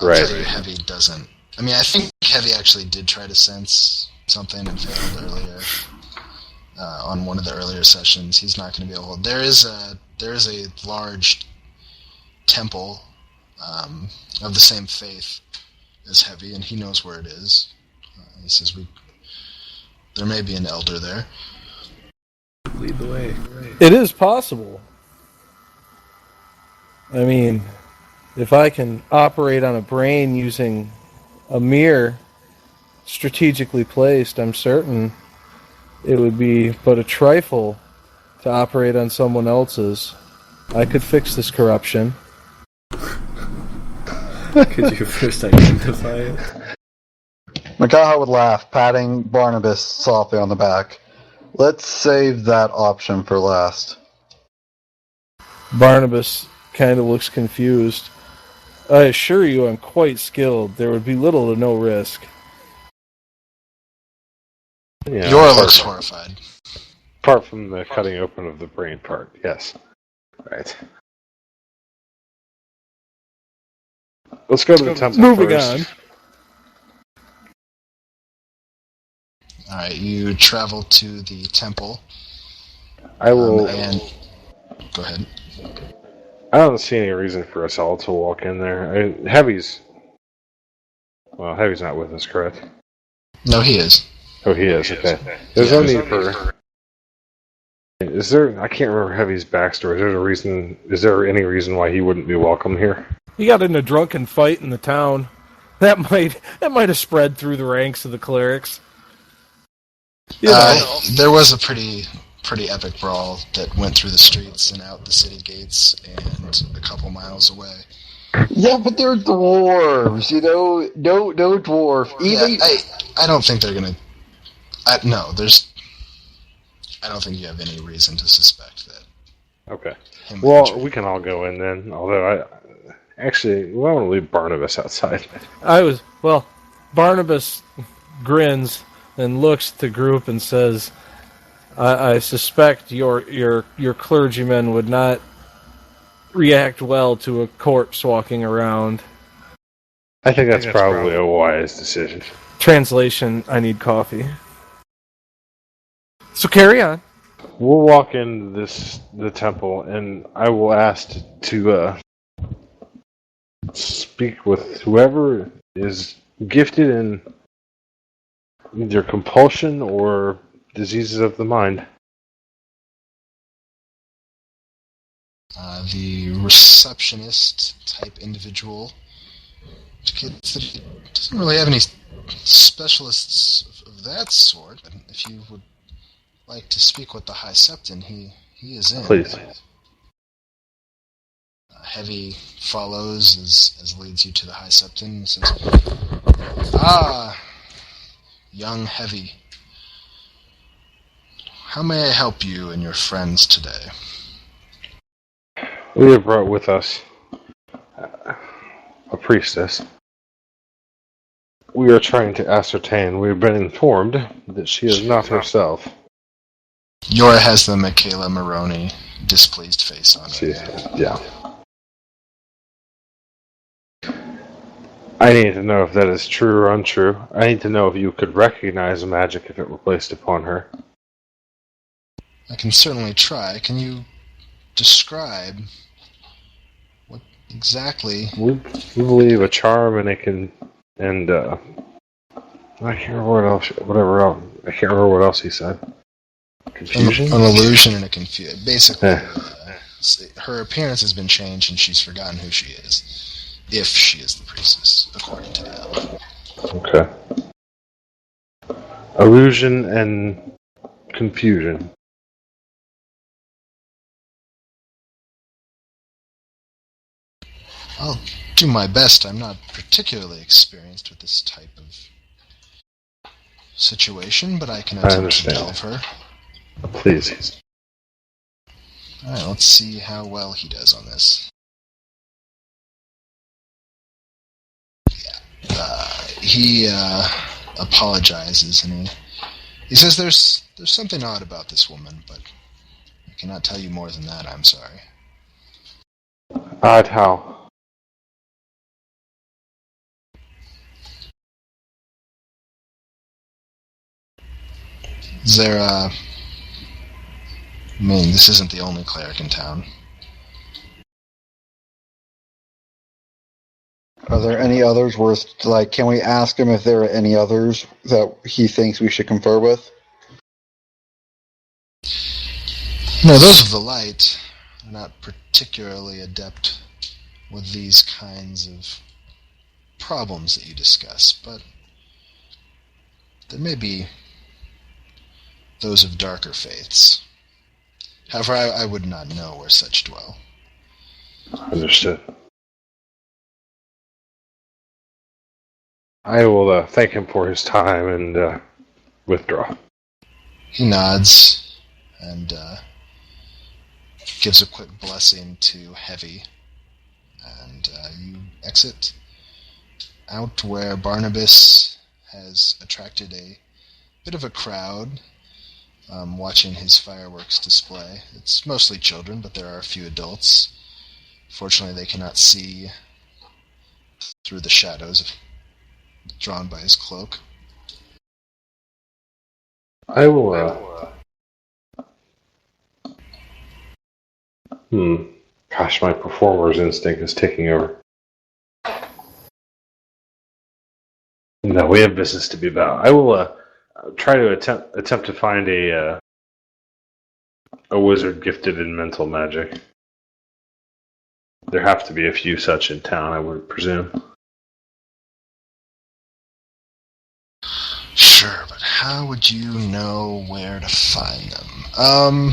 I'll tell you heavy doesn't. I mean, I think heavy actually did try to sense something and failed earlier. On one of the earlier sessions. He's not going to be able to... There is a large temple of the same faith as heavy, and he knows where it is. He says there may be an elder there. Lead the way. It is possible. I mean, if I can operate on a brain using a mirror strategically placed, I'm certain it would be but a trifle to operate on someone else's. I could fix this corruption. Could you first identify it? Makaha would laugh, patting Barnabas softly on the back. Let's save that option for last. Barnabas kind of looks confused. I assure you I'm quite skilled. There would be little to no risk. Yeah, Yora looks horrified. Apart from the cutting open of the brain part, yes. Right. Let's go to the temple Moving first. on. Alright, you travel to the temple. I will... Go ahead. I don't see any reason for us all to walk in there. Heavy's not with us, correct? No, he is. Oh, he is, okay. There's no need for... Is there... I can't remember Heavy's backstory. Is there any reason why he wouldn't be welcome here? He got in a drunken fight in the town. That might have spread through the ranks of the clerics. You know. There was a pretty epic brawl that went through the streets and out the city gates and a couple miles away. Yeah, but they're dwarves, you know? No dwarf. Even... Yeah, I don't think they're gonna... I don't think you have any reason to suspect that. Okay. Well, we can all go in then, although I want to leave Barnabas outside. Barnabas grins and looks at the group and says, I suspect your clergymen would not react well to a corpse walking around. I think that's probably a wise decision. Translation, I need coffee. So carry on. We'll walk into the temple, and I will ask to speak with whoever is gifted in either compulsion or diseases of the mind. The receptionist type individual indicates that he doesn't really have any specialists of that sort. And if you would like to speak with the High Septon, he is in. Please. Heavy follows as leads you to the High Septon and says, "Ah, young Heavy. How may I help you and your friends today?" We have brought with us a priestess. We are trying to ascertain. We've been informed that she is not herself. Yora has the Michaela Maroney displeased face on her. Yeah. I need to know if that is true or untrue. I need to know if you could recognize the magic if it were placed upon her. I can certainly try. Can you describe what exactly? We believe a charm, and it can, and I can't remember what else. Whatever else. I can't remember what else he said. Confusion. An illusion and a confusion. Basically, her appearance has been changed, and she's forgotten who she is. If she is the priestess, according to them. Okay. Illusion and confusion. I'll do my best. I'm not particularly experienced with this type of situation, but I can attempt to delve her. Please. Alright, let's see how well he does on this. he apologizes, and he says there's something odd about this woman, but I cannot tell you more than that. I'm sorry. Odd how? Is there I mean, this isn't the only cleric in town. Are there any others worth, like, can we ask him if there are any others that he thinks we should confer with? No, those of the light are not particularly adept with these kinds of problems that you discuss, but there may be those of darker faiths. However, I would not know where such dwell. Understood. I will thank him for his time and withdraw. He nods and gives a quick blessing to Heavy, and you exit out where Barnabas has attracted a bit of a crowd watching his fireworks display. It's mostly children, but there are a few adults. Fortunately, they cannot see through the shadows drawn by his cloak. I will, Gosh, my performer's instinct is taking over. No, we have business to be about. I will try to attempt to find a wizard gifted in mental magic. There have to be a few such in town, I would presume. Sure, but how would you know where to find them?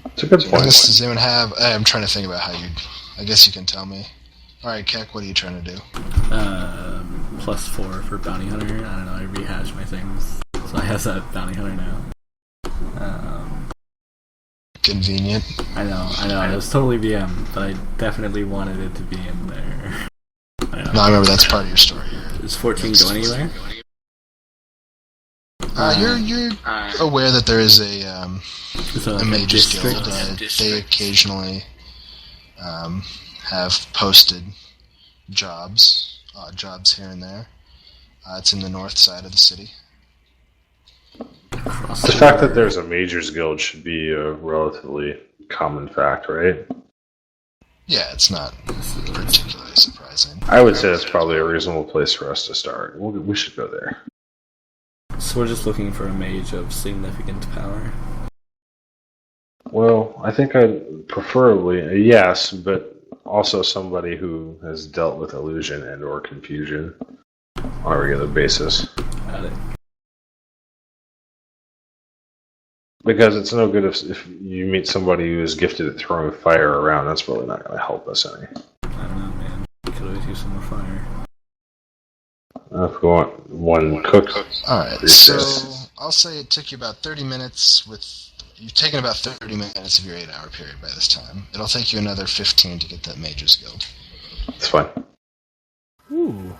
It's a good point. Does anyone have... I'm trying to think about how you'd... I guess you can tell me. Alright, Keck, what are you trying to do? +4 for Bounty Hunter. I don't know, I rehashed my things. So I have that Bounty Hunter now. Convenient. I know. It was totally BM, but I definitely wanted it to be in there. No, I remember that's part of your story. Does 14 go anywhere? You're aware that there is a Mages Guild. They occasionally have posted jobs, odd jobs here and there. It's in the north side of the city. The fact that there's a Majors Guild should be a relatively common fact, right? Yeah, it's not particularly surprising. I would say that's probably a reasonable place for us to start. We should go there. So we're just looking for a mage of significant power. Well, I think I'd preferably a yes, but also somebody who has dealt with illusion and or confusion on a regular basis. Got it. Because it's no good if you meet somebody who is gifted at throwing fire around. That's really not going to help us any. I don't know, man. Could always use some more fire. If we want one cooked. Alright, so I'll say it took you about 30 minutes you've taken about 30 minutes of your 8-hour period by this time. It'll take you another 15 to get that Mages Guild. It's fine. Ooh.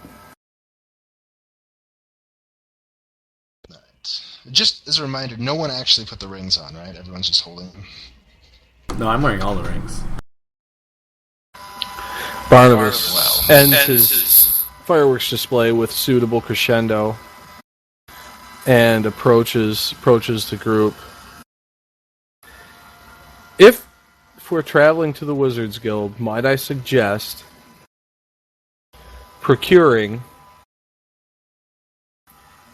Alright. Just as a reminder, no one actually put the rings on, right? Everyone's just holding them. No, I'm wearing all the rings. Barnabas ends his fireworks display with suitable crescendo and approaches the group. If we're traveling to the Wizards Guild, might I suggest procuring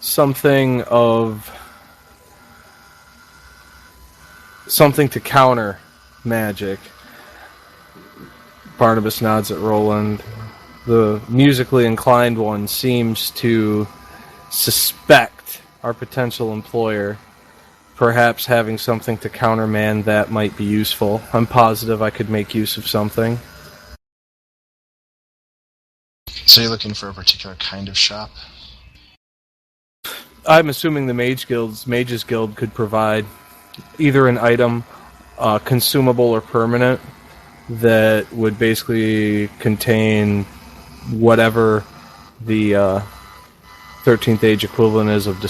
something to counter magic? Barnabas nods at Roland. The musically inclined one seems to suspect our potential employer, perhaps having something to countermand that might be useful. I'm positive I could make use of something. So you're looking for a particular kind of shop? I'm assuming the Mages Guild could provide either an item, consumable or permanent, that would basically contain whatever the 13th age equivalent is of